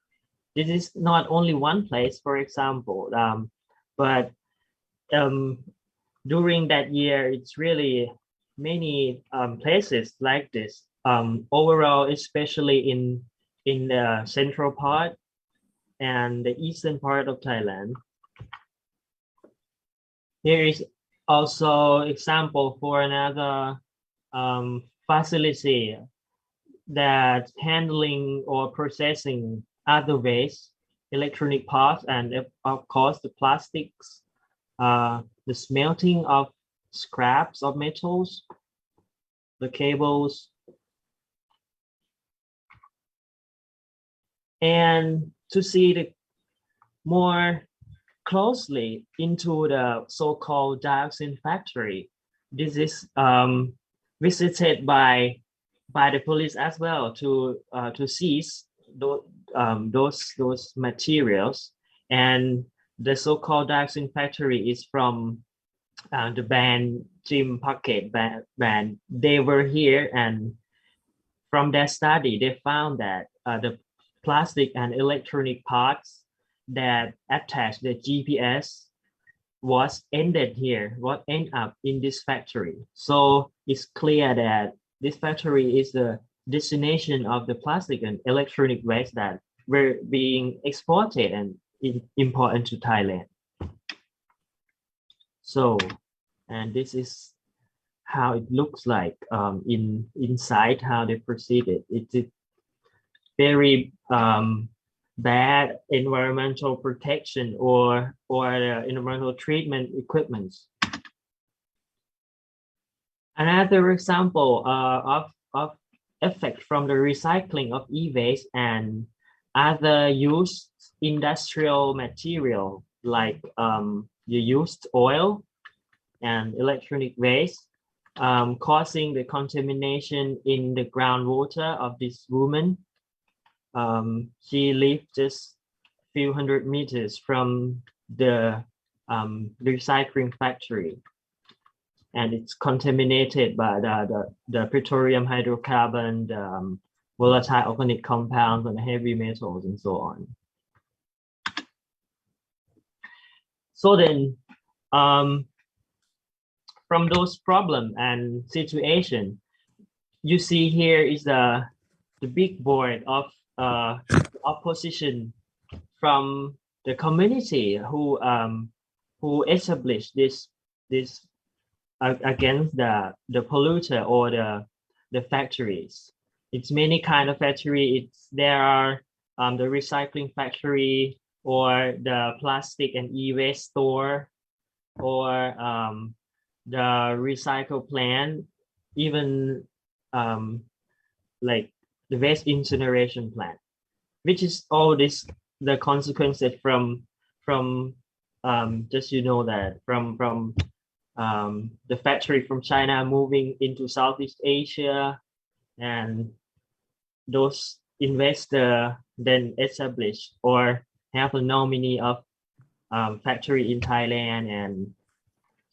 G: This is not only one place, for example, but during that year, it's really many places like this. Overall, especially in the central part and the eastern part of Thailand. Here is also example for another facility that handling or processing other waste, electronic parts, and of course the plastics, the smelting of scraps of metals, the cables, and to see the more closely into the so-called dioxin factory. This is visited by the police as well to seize those materials. And the so-called dioxin factory is from the band Jim Pocket band. They were here, and from their study, they found that the plastic and electronic parts that attach the GPS was ended here, what end up in this factory. So it's clear that this factory is the destination of the plastic and electronic waste that were being exported and imported to Thailand. So, and this is how it looks like inside, how they proceeded. It's very bad environmental protection or environmental treatment equipments. Another example of effect from the recycling of e-waste and other used industrial material like the used oil and electronic waste, causing the contamination in the groundwater of this woman. She lived just a few hundred meters from the recycling factory, and it's contaminated by the petroleum hydrocarbon, the volatile organic compounds, and heavy metals, and so on. So then, from those problems and situation, you see here is the big board of opposition from the community who established this against the polluter or the factories. It's many kind of factory. There are the recycling factory, or the plastic and e-waste store, or the recycle plant, even like the waste incineration plant, which is all this the consequences from just that from the factory from China moving into Southeast Asia, and those investors then establish or have a nominee of factory in Thailand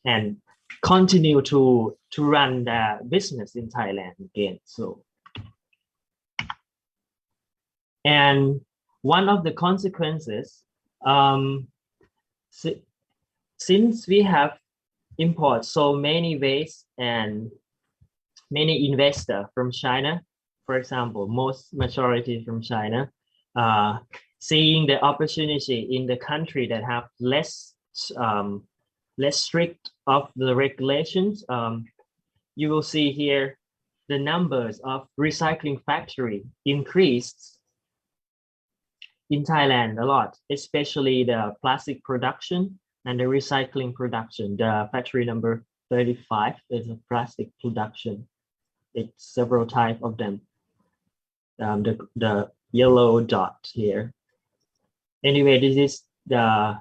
G: and continue to run the business in Thailand again. So, and one of the consequences, since we have import so many waste and many investors from China, for example, most majority from China, seeing the opportunity in the country that have less strict of the regulations, you will see here the numbers of recycling factory increased in Thailand a lot, especially the plastic production and the recycling production. The factory number 35 is a plastic production. It's several types of them. The yellow dot here. Anyway, this is the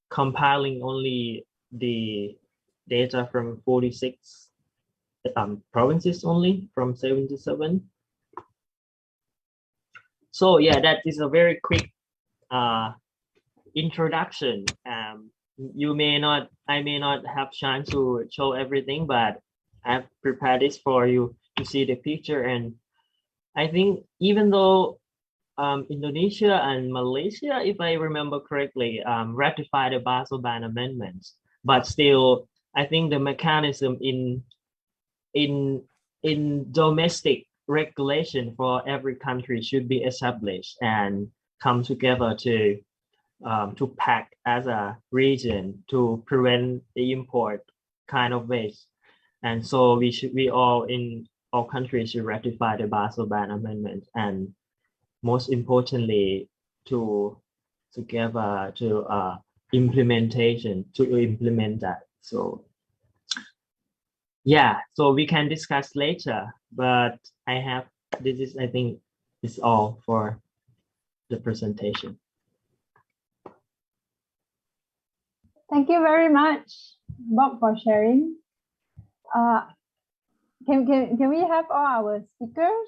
G: compiling only the data from 46 provinces only from 77. So yeah, that is a very quick introduction. I may not have chance to show everything, but I've prepared this for you to see the picture. And I think even though Indonesia and Malaysia, if I remember correctly, ratified the Basel Ban amendments, but still I think the mechanism in domestic regulation for every country should be established and come together to pact as a region to prevent the import kind of waste. And so we all in all countries should ratify the Basel Ban Amendment, and most importantly together to implement that. So yeah, so we can discuss later, but I think is all for the presentation.
B: Thank you very much, Bob, for sharing. Can we have all our speakers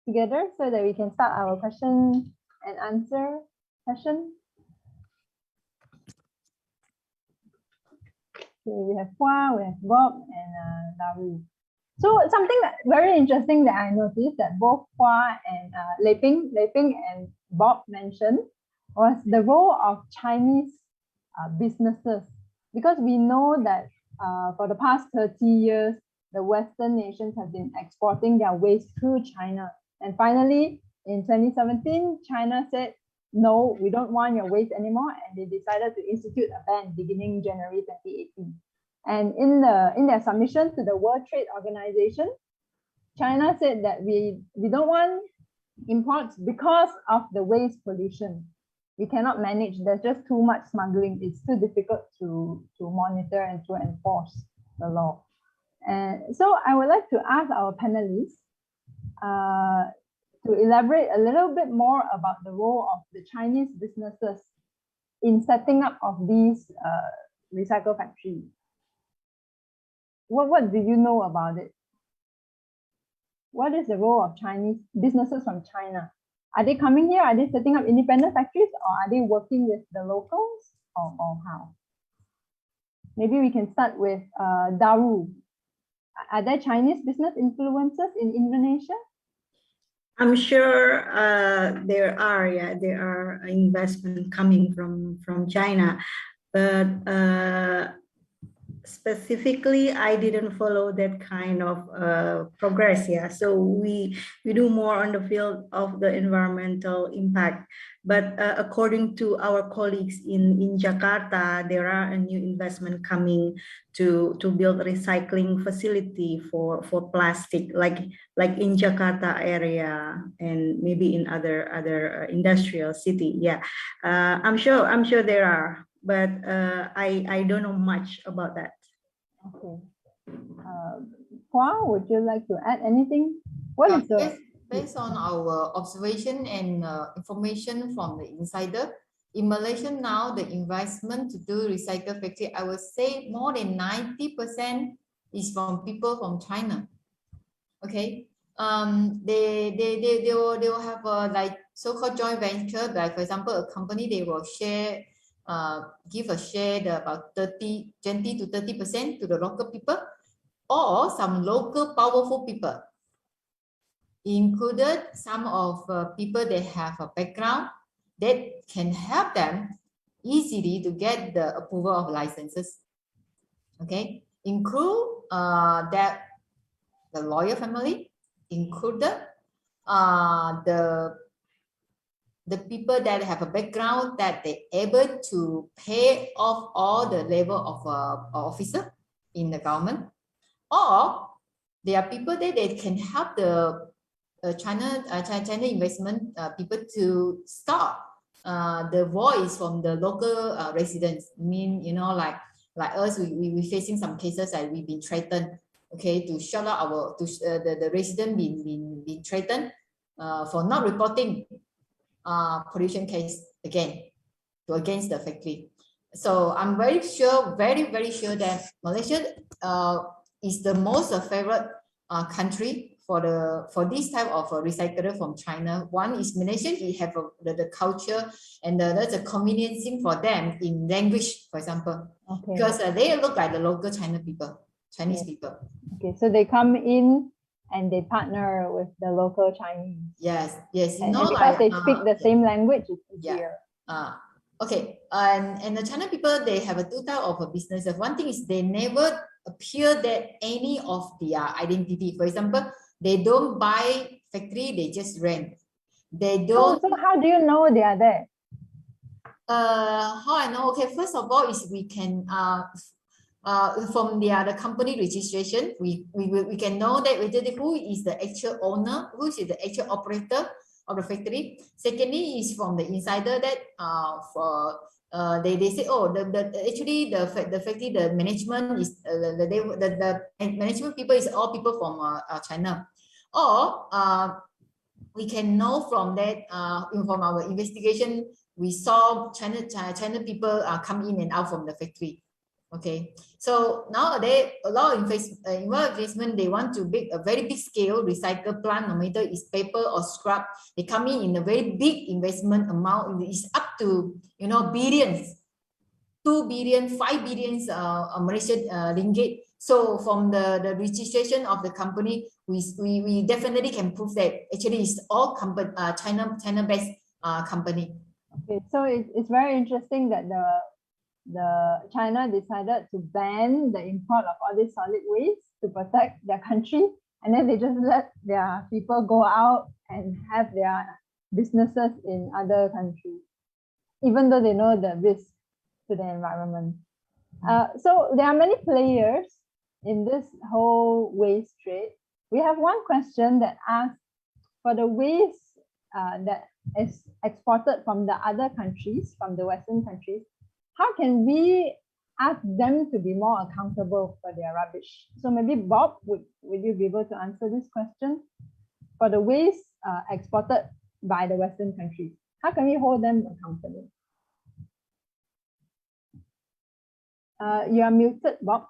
B: together so that we can start our question and answer session? Okay, we have Hua, we have Bob, and Daru. So something that very interesting that I noticed that both Hua and Peng and Bob mentioned was the role of Chinese businesses, because we know that for the past 30 years, the Western nations have been exporting their waste through China. And finally, in 2017, China said, no, we don't want your waste anymore. And they decided to institute a ban beginning January 2018. And in their submission to the World Trade Organization, China said that we don't want imports because of the waste pollution. We cannot manage, there's just too much smuggling. It's too difficult to monitor and to enforce the law. And so I would like to ask our panelists to elaborate a little bit more about the role of the Chinese businesses in setting up of these recycle factories. What do you know about it? What is the role of Chinese businesses from China? Are they coming here? Are they setting up independent factories, or are they working with the locals, or how? Maybe we can start with Daru. Are there Chinese business influencers in Indonesia?
C: I'm sure there are investments coming from China, but specifically, I didn't follow that kind of progress. Yeah, so we do more on the field of the environmental impact. But according to our colleagues in Jakarta, there are a new investment coming to build a recycling facility for plastic, like in Jakarta area and maybe in other industrial city. Yeah, I'm sure there are, but I don't know much about that.
B: Okay. Hua, would you like to add anything? What is the
D: based on our observation and information from the insider, in Malaysia now, the investment to do recycle factory, I would say more than 90% is from people from China. Okay, they will have a like so-called joint venture. Like for example, a company, they will share, give a share about 20 to 30% to the local people, or some local powerful people, included some of people that have a background that can help them easily to get the approval of licenses. Okay, include that the lawyer family, included the people that have a background that they're able to pay off all the level of officer in the government, or there are people that they can help the China investment people to stop the voice from the local residents. I mean, you know, like us, we facing some cases like we've been threatened. Okay, to shut out our the resident been threatened for not reporting pollution case against the factory. So I'm very sure that Malaysia is the most favorite country for this type of recycler from China. One is Malaysia, we have the culture, and that's a convenience thing for them in language, for example, okay, because they look like the local Chinese people.
B: Okay, so they come in and they partner with the local Chinese.
D: Yes,
B: and because they speak the same language, it's easier.
D: Okay, and the China people, they have a two type of a business. One thing is they never appear that any of their identity. For example, they don't buy factory, they just rent. They don't.
B: So how do you know they are there?
D: How I know? Okay, first of all is we can from the company registration, we can know that whether who is the actual owner, who is the actual operator of the factory. Secondly is from the insider that they say, oh, actually the factory, the management is the management people is all people from China. Or we can know from that from our investigation, we saw China people come in and out from the factory. Okay, so nowadays a lot of investment, they want to make a very big scale recycle plant, no matter it's paper or scrap. They come in a very big investment amount. It's up to billions, 2 billion, 5 billions Malaysian ringgit. So from the registration of the company, we definitely can prove that actually it's all China-based company.
B: Okay, so it's very interesting that the China decided to ban the import of all these solid waste to protect their country, and then they just let their people go out and have their businesses in other countries, even though they know the risk to the environment. So there are many players in this whole waste trade. We have one question that asks, for the waste that is exported from the other countries, from the Western countries, how can we ask them to be more accountable for their rubbish? So maybe Bob, would you be able to answer this question? For the waste exported by the Western countries, how can we hold them accountable? You are muted, Bob.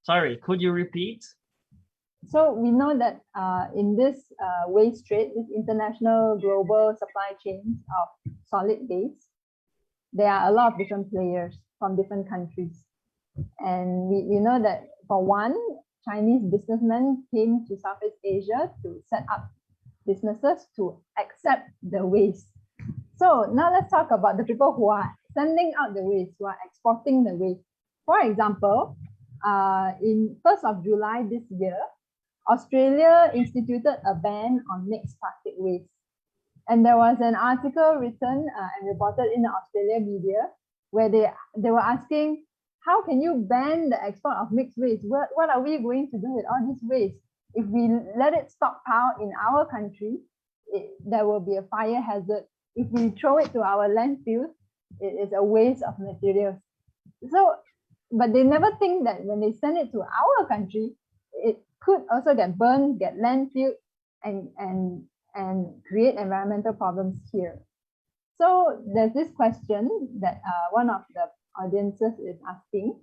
G: Sorry, could you repeat?
B: So we know that in this waste trade, this international global supply chains of solid waste, there are a lot of different players from different countries. And we know that for one, Chinese businessmen came to Southeast Asia to set up businesses to accept the waste. So now let's talk about the people who are sending out the waste, who are exporting the waste. For example, in 1st of July this year, Australia instituted a ban on mixed plastic waste. And there was an article written and reported in the Australian media where they were asking, how can you ban the export of mixed waste? What are we going to do with all this waste? If we let it stockpile in our country, there will be a fire hazard. If we throw it to our landfills, it is a waste of materials. So, but they never think that when they send it to our country, it could also get burned, get landfilled, and create environmental problems here. So there's this question that one of the audiences is asking,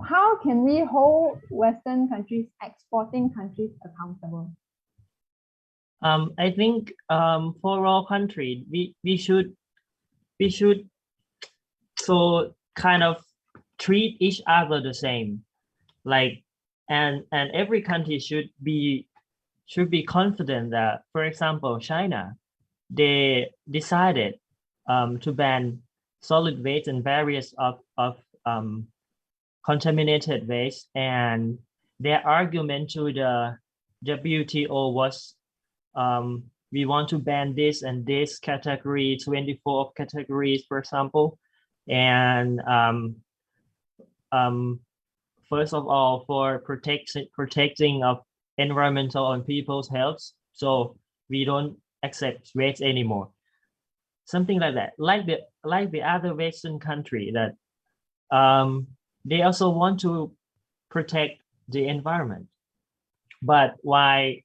B: how can we hold Western countries, exporting countries accountable?
G: I think for all countries, we should so kind of treat each other the same, like and every country should be confident that, for example, China, they decided to ban solid waste and various of contaminated waste, and their argument to the WTO was we want to ban this and this category, 24 categories, for example, and first of all, for protecting of environmental and people's health, so we don't accept waste anymore, something like that. Like the other Western country, that they also want to protect the environment, but why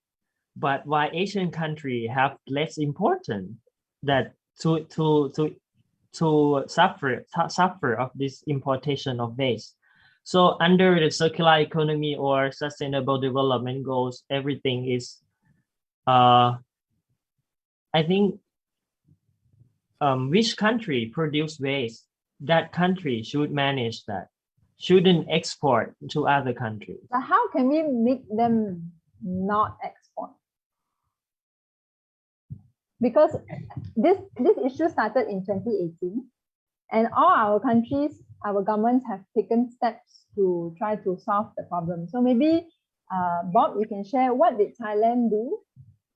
G: Asian country have less important that to suffer of this importation of waste. So under the circular economy or sustainable development goals, everything is, I think, which country produce waste, that country should manage that, shouldn't export to other countries.
B: But how can we make them not export? because this issue started in 2018, and all our countries, our governments have taken steps to try to solve the problem. So maybe Bob, you can share what did Thailand do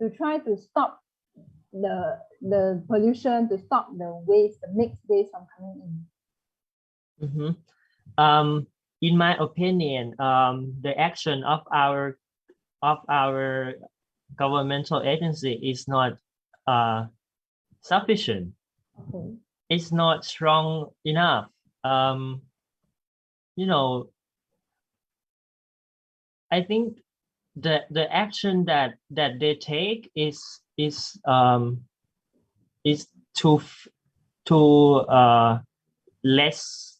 B: to try to stop the pollution, to stop the waste, the mixed waste from coming in.
G: In my opinion, the action of our governmental agency is not sufficient.
B: Okay.
G: It's not strong enough. You know, I think the action that they take is too less.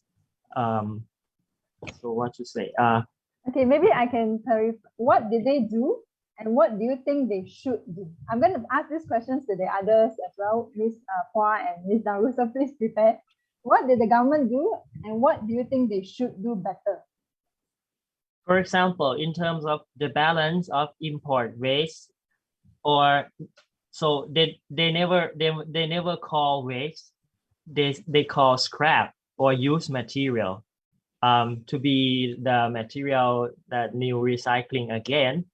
G: So what to say?
B: Okay, maybe I can clarify. What did they do, and what do you think they should do? I'm going to ask these questions to the others as well, Ms. Phua and Ms. Daru, so please prepare. What did the government do, and what do you think they should do better?
G: For example, in terms of the balance of import waste, or so they never call waste, they call scrap or used material to be the material that new recycling again.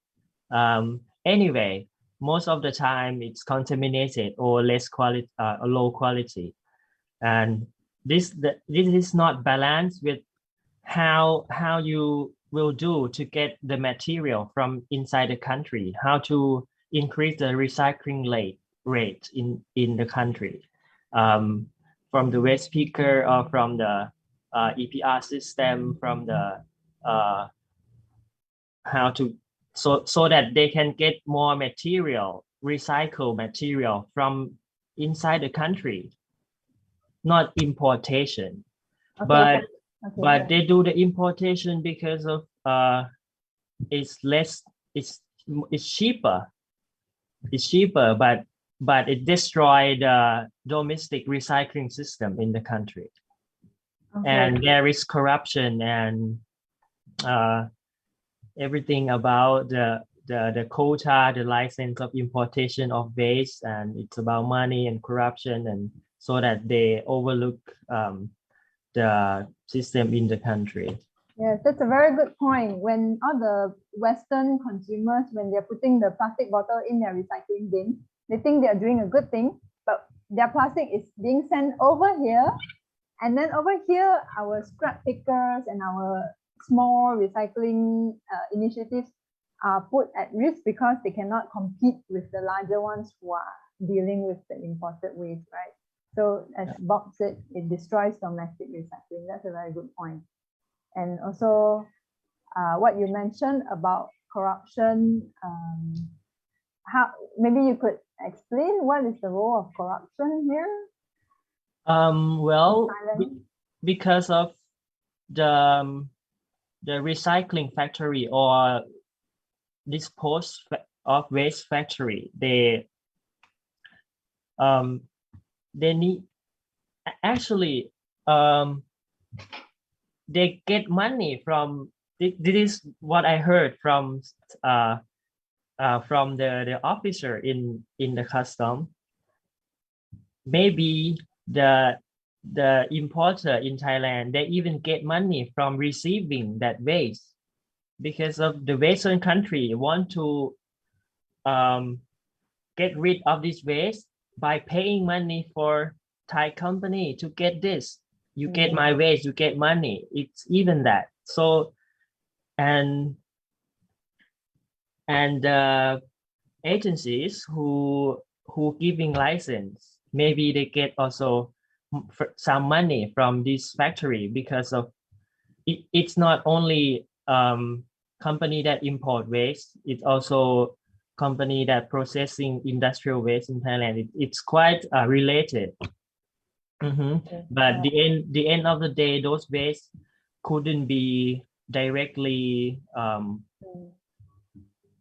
G: Anyway, most of the time it's contaminated or less quality, low quality, and this is not balanced with how you will do to get the material from inside the country, how to increase the recycling rate in the country, from the waste picker or from the EPR system, from the how to so that they can get more material, recycled material from inside the country, not importation.
B: Okay,
G: but they do the importation because of it's cheaper, but it destroyed the domestic recycling system in the country.
B: okay.
G: And there is corruption and everything about the quota, the license of importation of waste, and it's about money and corruption, and so that they overlook the system in the country.
B: Yes, that's a very good point. When all the Western consumers, when they're putting the plastic bottle in their recycling bin, they think they're doing a good thing, but their plastic is being sent over here. And then over here, our scrap pickers and our small recycling initiatives are put at risk because they cannot compete with the larger ones who are dealing with the imported waste, right? So as Bob said, it destroys domestic recycling. That's a very good point. And also what you mentioned about corruption, how maybe you could explain what is the role of corruption here?
G: Well, because of the recycling factory or dispose of waste factory, they need actually they get money from this is what I heard from the officer in the custom. Maybe the importer in Thailand, they even get money from receiving that waste, because of the Western country want to get rid of this waste by paying money for Thai company to get this. You get my waste, you get money. It's even that. So and agencies who giving license, maybe they get also some money from this factory, because of it's not only company that import waste, it's also company that processing industrial waste in Thailand. It's quite related. But the end of the day, those waste couldn't be directly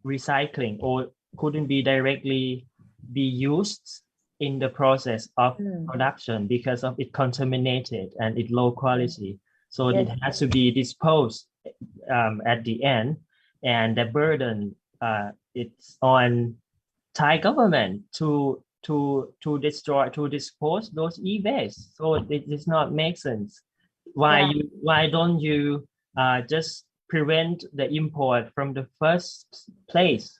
G: recycling, or couldn't be directly be used in the process of production, because of it contaminated and it low quality. So it has to be disposed at the end, and the burden it's on Thai government to dispose those e-waste. So it does not make sense. Why don't you just prevent the import from the first place?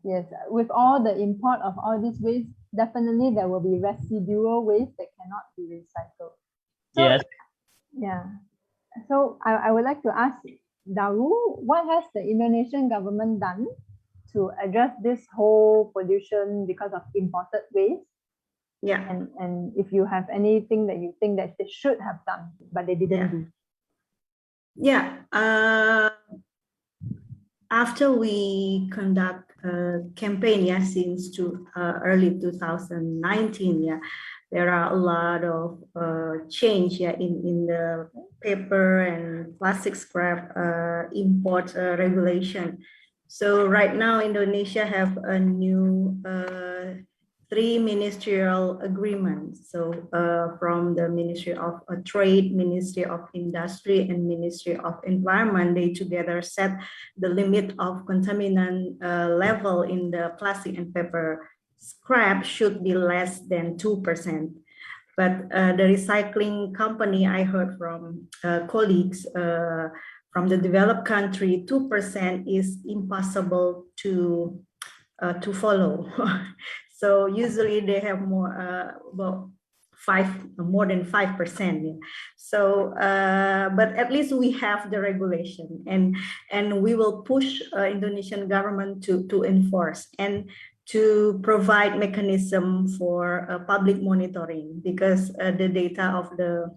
B: Yes. With all the import of all these waste, definitely there will be residual waste that cannot be recycled. So,
G: Yes.
B: Yeah. So I would like to ask Daru, what has the Indonesian government done to address this whole pollution because of imported waste?
C: Yeah.
B: And if you have anything that you think that they should have done, but they didn't do.
C: Yeah. After we conduct a campaign, since early 2019, there are a lot of change, in the paper and plastic scrap import regulation. So right now, Indonesia have a new 3 ministerial agreements. So from the Ministry of Trade, Ministry of Industry, and Ministry of Environment, they together set the limit of contaminant level in the plastic and paper scrap should be less than 2%. But the recycling company, I heard from colleagues from the developed country, 2% is impossible to follow. So usually they have more more than 5%. So but at least we have the regulation, and we will push Indonesian government to enforce and to provide mechanism for public monitoring, because the data of the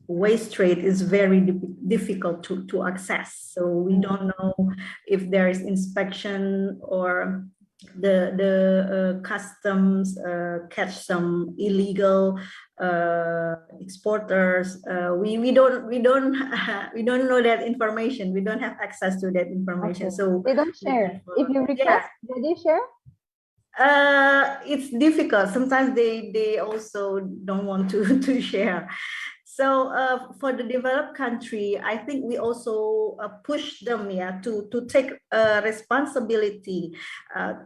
C: waste trade is very difficult to access. So we don't know if there is inspection or the customs catch some illegal exporters. We don't know that information. We don't have access to that information.
B: Okay.
C: So
B: they don't share. If you request, do they share?
C: It's difficult. Sometimes they also don't want to share. So for the developed country, I think we also push them to take responsibility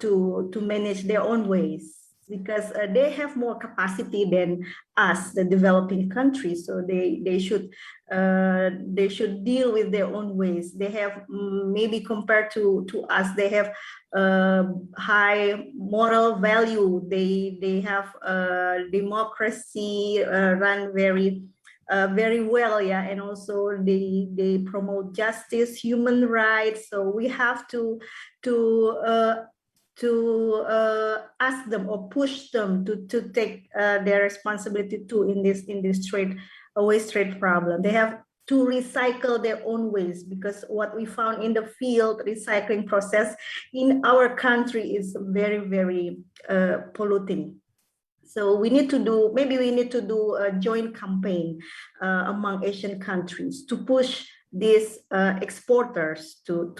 C: to manage their own waste, because they have more capacity than us, the developing countries. So they should deal with their own waste. They have maybe compared to us, they have high moral value. They have democracy run very well, and also they promote justice, human rights. So we have to ask them or push them to take their responsibility too in this waste trade problem. They have to recycle their own waste, because what we found in the field recycling process in our country is very polluting. So we need to do a joint campaign among Asian countries to push these exporters to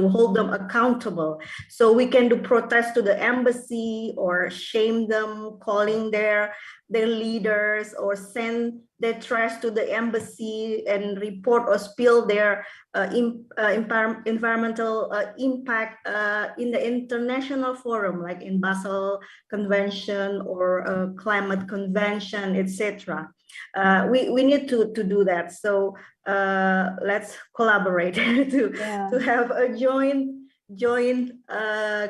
C: hold them accountable. So we can do protests to the embassy or shame them, calling their leaders, or send their trash to the embassy and report or spill their environmental impact in the international forum, like in Basel Convention or Climate Convention, etc. We need to do that. So let's collaborate to have a joint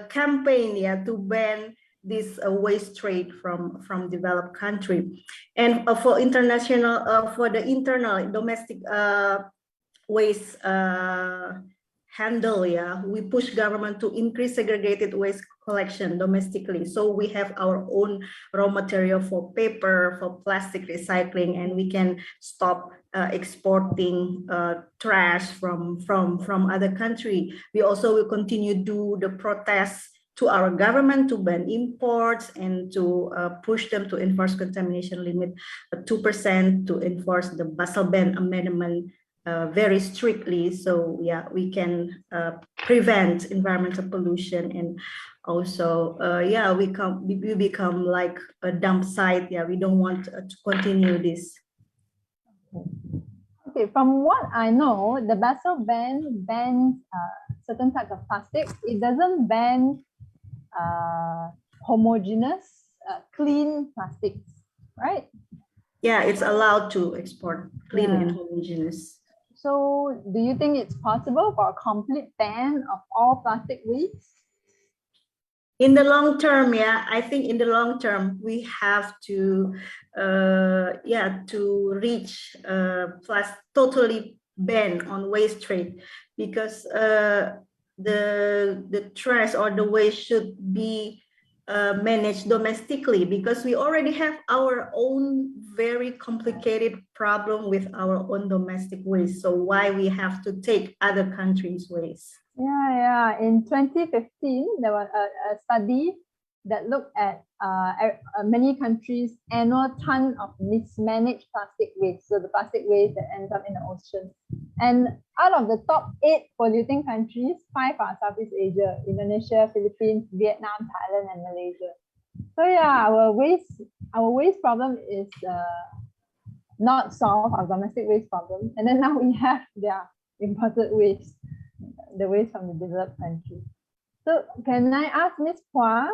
C: campaign to ban this waste trade from developed country. And for the internal domestic waste handle, we push government to increase segregated waste collection domestically. So we have our own raw material for paper, for plastic recycling, and we can stop exporting trash from other country. We also will continue do the protests to our government to ban imports and to push them to enforce contamination limit 2%, to enforce the Basel Ban Amendment very strictly. So we can prevent environmental pollution, and also we become like a dump site. We don't want to continue this.
B: Okay, from what I know, the Basel Ban bans certain types of plastic. It doesn't ban homogeneous, clean plastics, right?
C: Yeah, it's allowed to export clean
B: Yeah.
C: and homogeneous.
B: So do you think it's possible for a complete ban of all plastic waste?
C: In the long term, yeah, I think in the long term, we have to, to reach totally ban on waste trade, because the trash or the waste should be managed domestically, because we already have our own very complicated problem with our own domestic waste. So why we have to take other countries' waste?
B: Yeah. In 2015, there was a study that looked at many countries' annual ton of mismanaged plastic waste. So the plastic waste that ends up in the ocean. And out of the top 8 polluting countries, 5 are Southeast Asia: Indonesia, Philippines, Vietnam, Thailand, and Malaysia. So yeah, our waste problem is not solved, our domestic waste problem. And then now we have their imported waste, the waste from the developed countries. So can I ask Ms. Phua,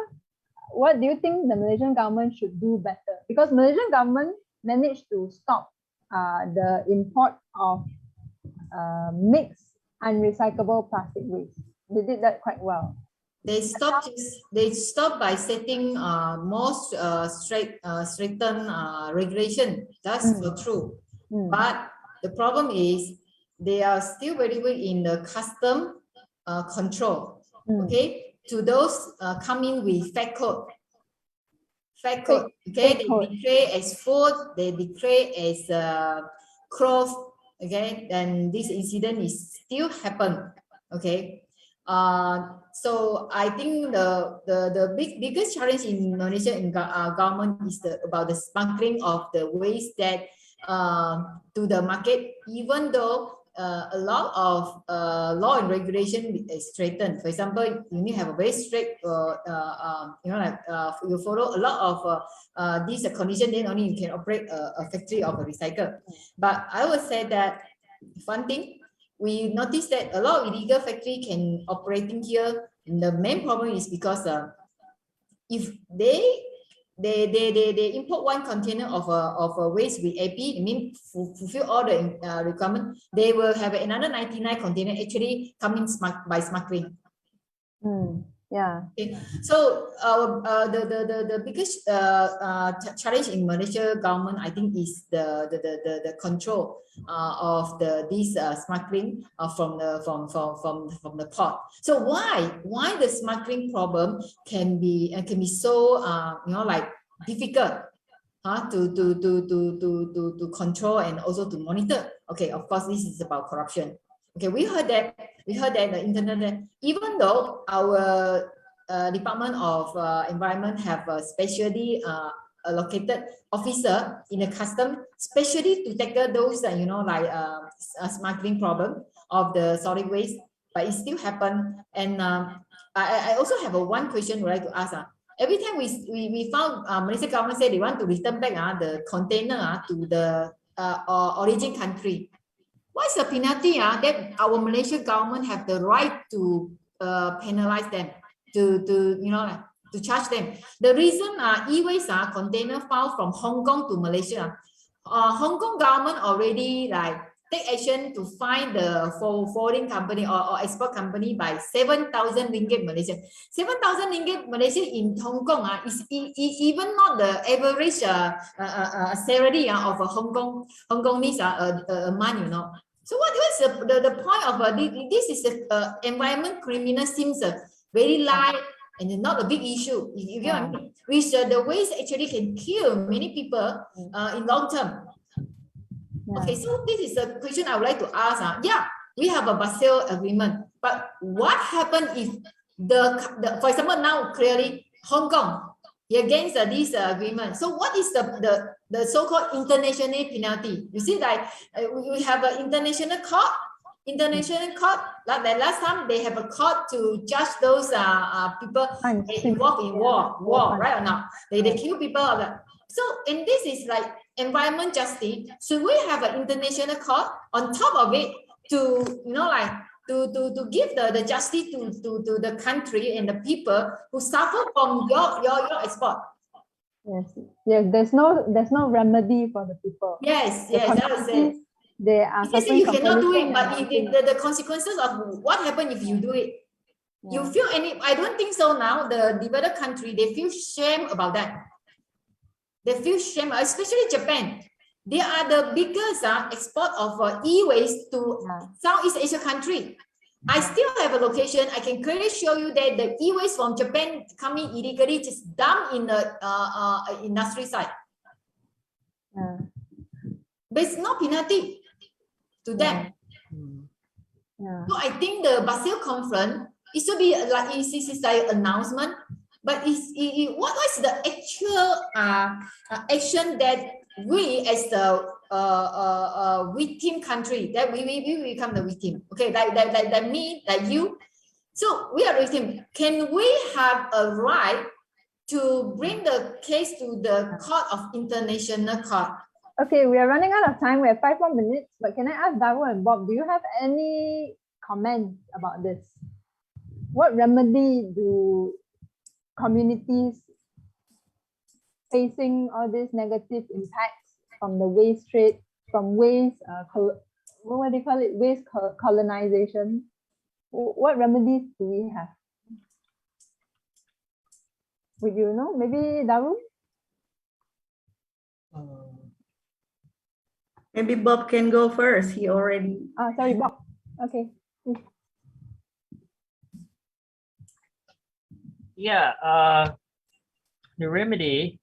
B: what do you think the Malaysian government should do better? Because Malaysian government managed to stop the import of mixed unrecyclable plastic waste. They did that quite well.
D: They stopped by setting more stricten regulation. That's for true. But the problem is they are still very weak in the custom control. Okay, to those coming with fake code. Okay, they declare as food, they declare as cloth. Okay, then this incident is still happen. Okay, so I think the biggest challenge in Indonesia in government is about the smuggling of the waste that to the market, even though a lot of law and regulation is straightened. For example, you need to have a very strict, you follow a lot of these conditions, then only you can operate a factory of a recycle. But I would say that one thing, we noticed that a lot of illegal factory can operating here. And the main problem is because if they import one container of a waste with AP, I mean fulfill all the requirement, they will have another 99 container actually coming by smuggling.
B: Yeah.
D: Okay. So the biggest challenge in Malaysia government, I think, is the control of this smuggling from the port. So why the smuggling problem can be so difficult to control and also to monitor. Okay, of course this is about corruption. Okay, we heard that the internet, even though our Department of Environment have a specially allocated officer in the custom, especially to tackle those smuggling problem of the solid waste, but it still happen. And I also have one question I'd like to ask. Every time we found Malaysian government say they want to return back the container to the origin country. What is the penalty that our Malaysian government have the right to penalize them, to charge them? The reason e-waste container found from Hong Kong to Malaysia, Hong Kong government already take action to find the forwarding company or export company by 7,000 ringgit Malaysia. 7,000 ringgit Malaysia in Hong Kong is even not the average salary of a Hong Kongese a month, So what is the point of this? Is environment criminal seems very light and not a big issue. You get what I mean? Which the waste actually can kill many people in long term. Okay, so this is a question I would like to ask. Yeah, we have a Basel agreement, but what happens if for example, now clearly Hong Kong against this agreement? So what is the so-called international penalty? You see, we have an international court. Like the last time they have a court to judge those people involved in war, right or not? They kill people. So, and this is like environment justice. Should we have an international court on top of it to to give the justice to the country and the people who suffer from your export.
B: Yes, yes. There's no remedy for the people.
D: Yes,
B: The
D: yes, that was it.
B: communities, they are
D: It's just
B: suffering
D: you
B: from
D: cannot do
B: pollution
D: it, but
B: and
D: if
B: wanting-
D: the consequences of what happens if you do it, you
B: Yeah.
D: feel any, I don't think so now, the developed country, they feel shame about that. They feel shame, especially Japan. They are the biggest export of e-waste to
B: Yeah.
D: Southeast Asia country. I still have a location. I can clearly show you that the e-waste from Japan coming illegally just dumped in the industry side.
B: Yeah.
D: But it's no penalty to them.
B: Yeah.
D: So I think the Basel conference, it should be like it is like announcement, but what is the actual action that we as the victim country, that we become the victim? Okay, like me, like you. So we are victim. Can we have a right to bring the case to the court of international court?
B: Okay, we are running out of time. We have 5 more minutes, but can I ask Daru and Bob, do you have any comments about this? What remedy do communities facing all these negative impacts from the waste trade, from waste, what do you call it, waste colonization? What remedies do we have? Would you know? Maybe Daru?
C: Maybe Bob can go first. He already.
B: Sorry, Bob. Okay.
G: Yeah, the remedy.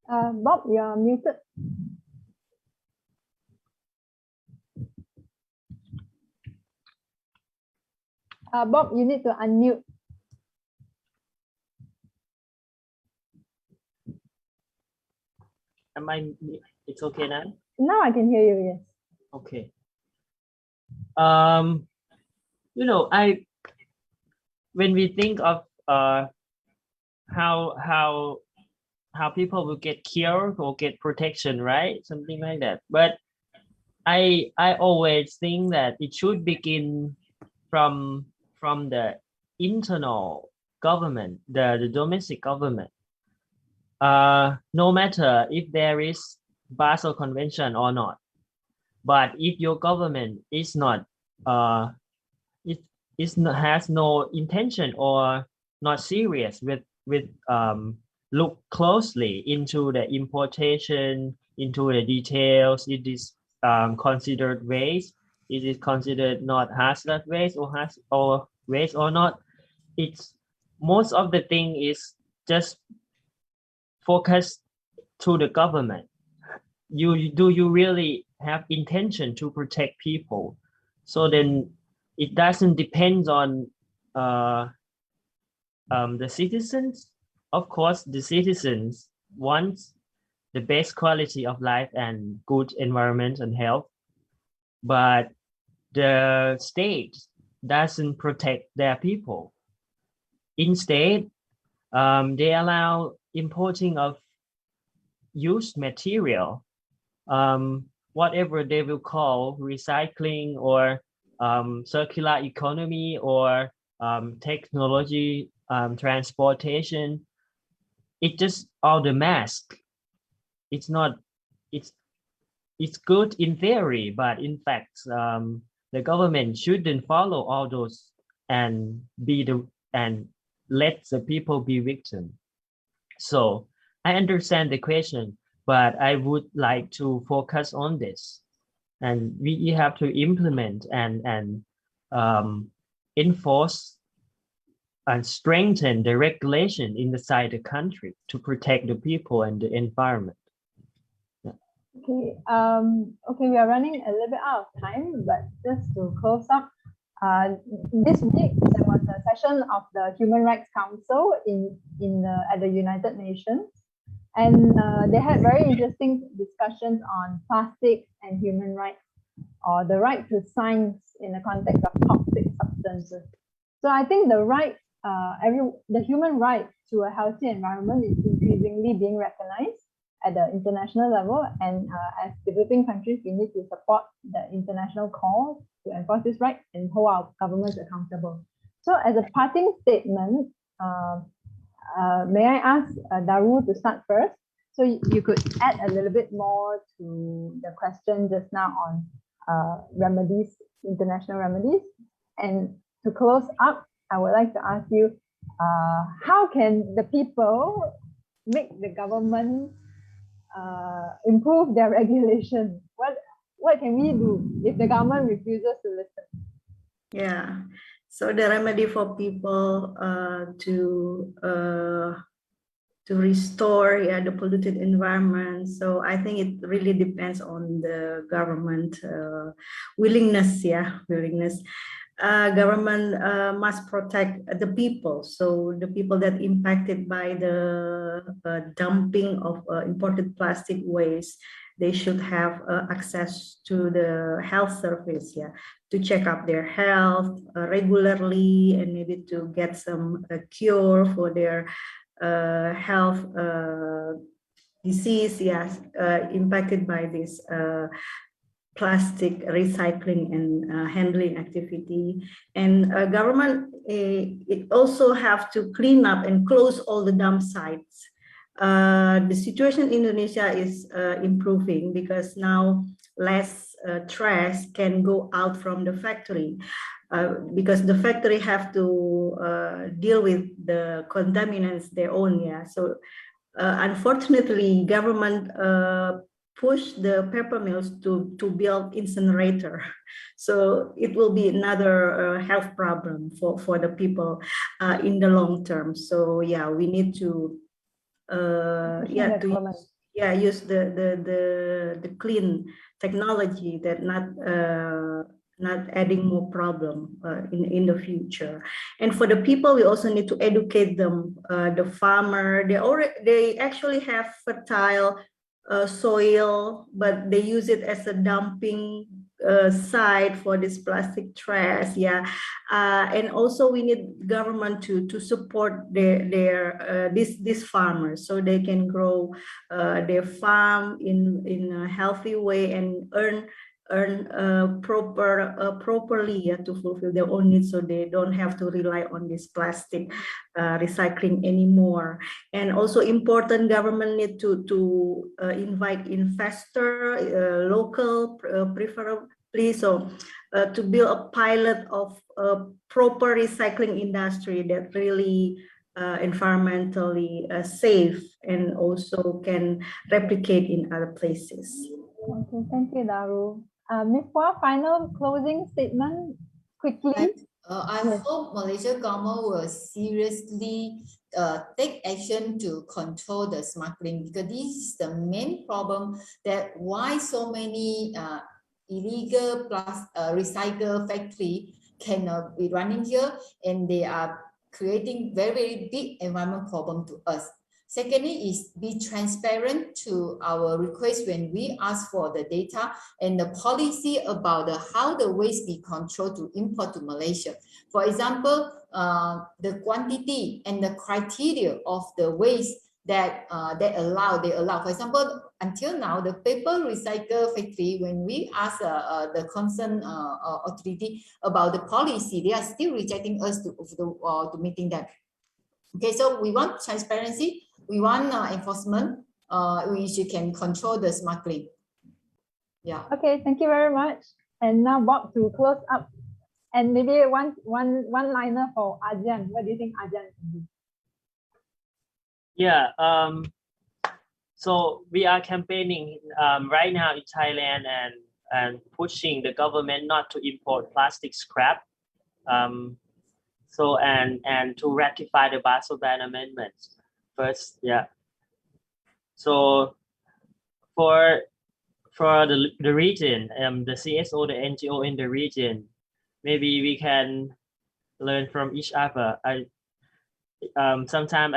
B: Bob, you're muted. Bob, you need to unmute.
G: It's okay now?
B: Now I can hear you, yes.
G: Okay. You know, when we think of how people will get killed or get protection, right? Something like that. But I always think that it should begin from the internal government, the domestic government. No matter if there is Basel Convention or not, but if your government is not has no intention or not serious with look closely into the importation, into the details, it is considered waste, is it considered not hazardous waste or waste or not. It's most of the thing is just focused to the government. Do you really have intention to protect people? So then it doesn't depend on the citizens. Of course, the citizens want the best quality of life and good environment and health, but the state doesn't protect their people. Instead, they allow importing of used material, whatever they will call recycling or circular economy or technology, transportation. It just all the mask. It's not. It's good in theory, but in fact, the government shouldn't follow all those and let the people be victim. So I understand the question, but I would like to focus on this, and we have to implement and enforce and strengthen the regulation inside the country to protect the people and the environment.
B: Okay, okay, we are running a little bit out of time, but just to close up, this week there was a session of the Human Rights Council at the United Nations, and they had very interesting discussions on plastic and human rights, or the right to science in the context of toxic substances. So I think the human right to a healthy environment is increasingly being recognized. at the international level, and as developing countries, we need to support the international call to enforce this right and hold our governments accountable. So as a parting statement, may I ask Daru to start first? So you could add a little bit more to the question just now on remedies, international remedies. And to close up, I would like to ask you, how can the people make the government improve their regulation? What can we do if the government refuses to listen?
C: Yeah, so the remedy for people to restore the polluted environment. So I think it really depends on the government willingness. Government must protect the people. So the people that impacted by the dumping of imported plastic waste, they should have access to the health service, to check up their health regularly, and maybe to get some cure for their health disease, impacted by this plastic recycling and handling activity. And government, it also have to clean up and close all the dump sites. The situation in Indonesia is improving because now less trash can go out from the factory. Because the factory have to deal with the contaminants their own, So unfortunately, government push the paper mills to build incinerator. So it will be another health problem for the people in the long term. So we need to use the clean technology that not adding more problem in the future. And for the people, we also need to educate them. The farmer, they actually have fertile soil, but they use it as a dumping site for this plastic trash. And also we need government to support these farmers so they can grow their farm in a healthy way and earn properly to fulfill their own needs, so they don't have to rely on this plastic recycling anymore. And also important, government need to invite investor, local preferably, so to build a pilot of a proper recycling industry that really environmentally safe and also can replicate in other places.
B: Okay, thank you, Daru. Ms. Hua, final closing statement quickly.
D: I hope Malaysia government will seriously take action to control the smuggling, because this is the main problem, that why so many illegal recycle factory cannot be running here, and they are creating very, very big environment problem to us. Secondly is be transparent to our request when we ask for the data and the policy about how the waste be controlled to import to Malaysia. For example, the quantity and the criteria of the waste that they allow. For example, until now, the paper recycle factory, when we ask the concerned authority about the policy, they are still rejecting us to meeting them. Okay, so we want transparency. We want enforcement, which can control the smuggling.
B: Okay, thank you very much. And now Bob, to close up, and maybe one liner for ASEAN. What do you think ASEAN can do?
G: So we are campaigning right now in Thailand and pushing the government not to import plastic scrap. So and to ratify the Basel Ban amendments first. So for the region, the CSO, the NGO in the region, maybe we can learn from each other. Many times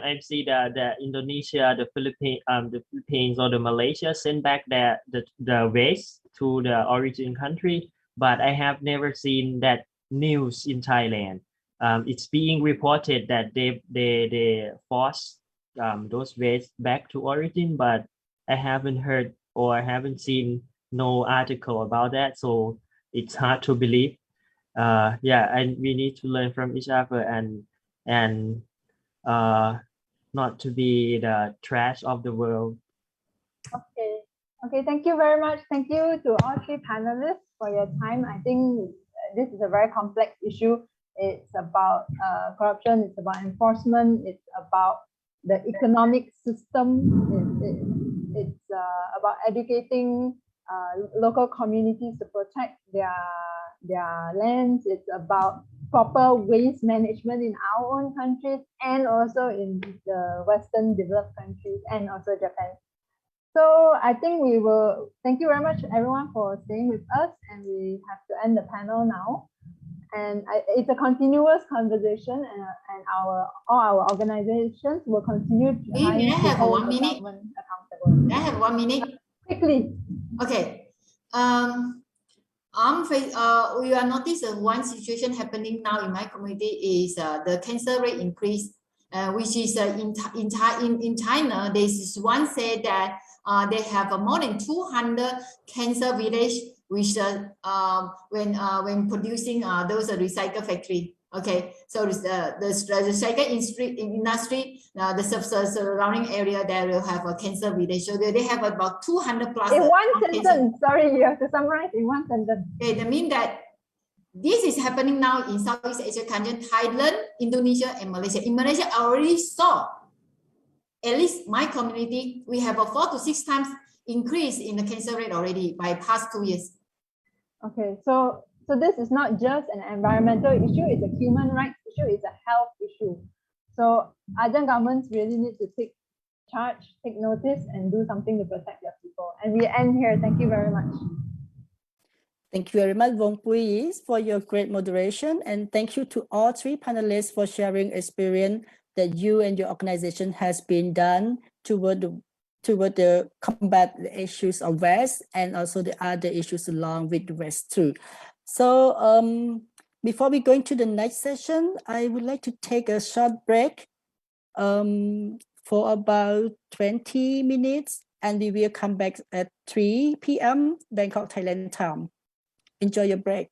G: I see the Indonesia, the Philippines or the Malaysia send back the waste to the origin country, but I have never seen that news in Thailand. It's being reported that they force those waste back to origin, but I haven't heard or I haven't seen no article about that, so it's hard to believe. Yeah, and we need to learn from each other and not to be the trash of the world.
B: Okay. Okay, thank you very much. Thank you to all three panelists for your time. I think this is a very complex issue. It's about corruption, it's about enforcement, it's about the economic system, it's about educating local communities to protect their lands. It's about proper waste management in our own countries and also in the Western developed countries and also Japan. So I think we will thank you very much everyone for staying with us, and we have to end the panel now. And it's a continuous conversation, and all our organizations will continue trying to hold the government accountable.
D: May I have 1 minute?
B: Quickly.
D: Okay. We are noticing one situation happening now in my community is the cancer rate increase, which is in China. There is one said that they have more than 200 cancer village, which when producing those recycle factory. Okay, so the recycle industry, the surrounding area, there will have a cancer village. So they have about 200 plus.
B: In one sentence, sorry, you have to summarize in one sentence.
D: Okay, that means that this is happening now in Southeast Asia country, Thailand, Indonesia, and Malaysia. In Malaysia, I already saw, at least my community, we have a 4 to 6 times increase in the cancer rate already by past 2 years.
B: Okay, so this is not just an environmental issue, it's a human rights issue, it's a health issue. So ASEAN governments really need to take charge, take notice, and do something to protect their people. And we end here. Thank you very much.
A: Thank you very much, Wong for your great moderation. And thank you to all three panelists for sharing experience that you and your organization has been done toward the combat the issues of waste and also the other issues along with the waste too. So before we go into the next session, I would like to take a short break for about 20 minutes, and we will come back at 3 p.m. Bangkok, Thailand time. Enjoy your break.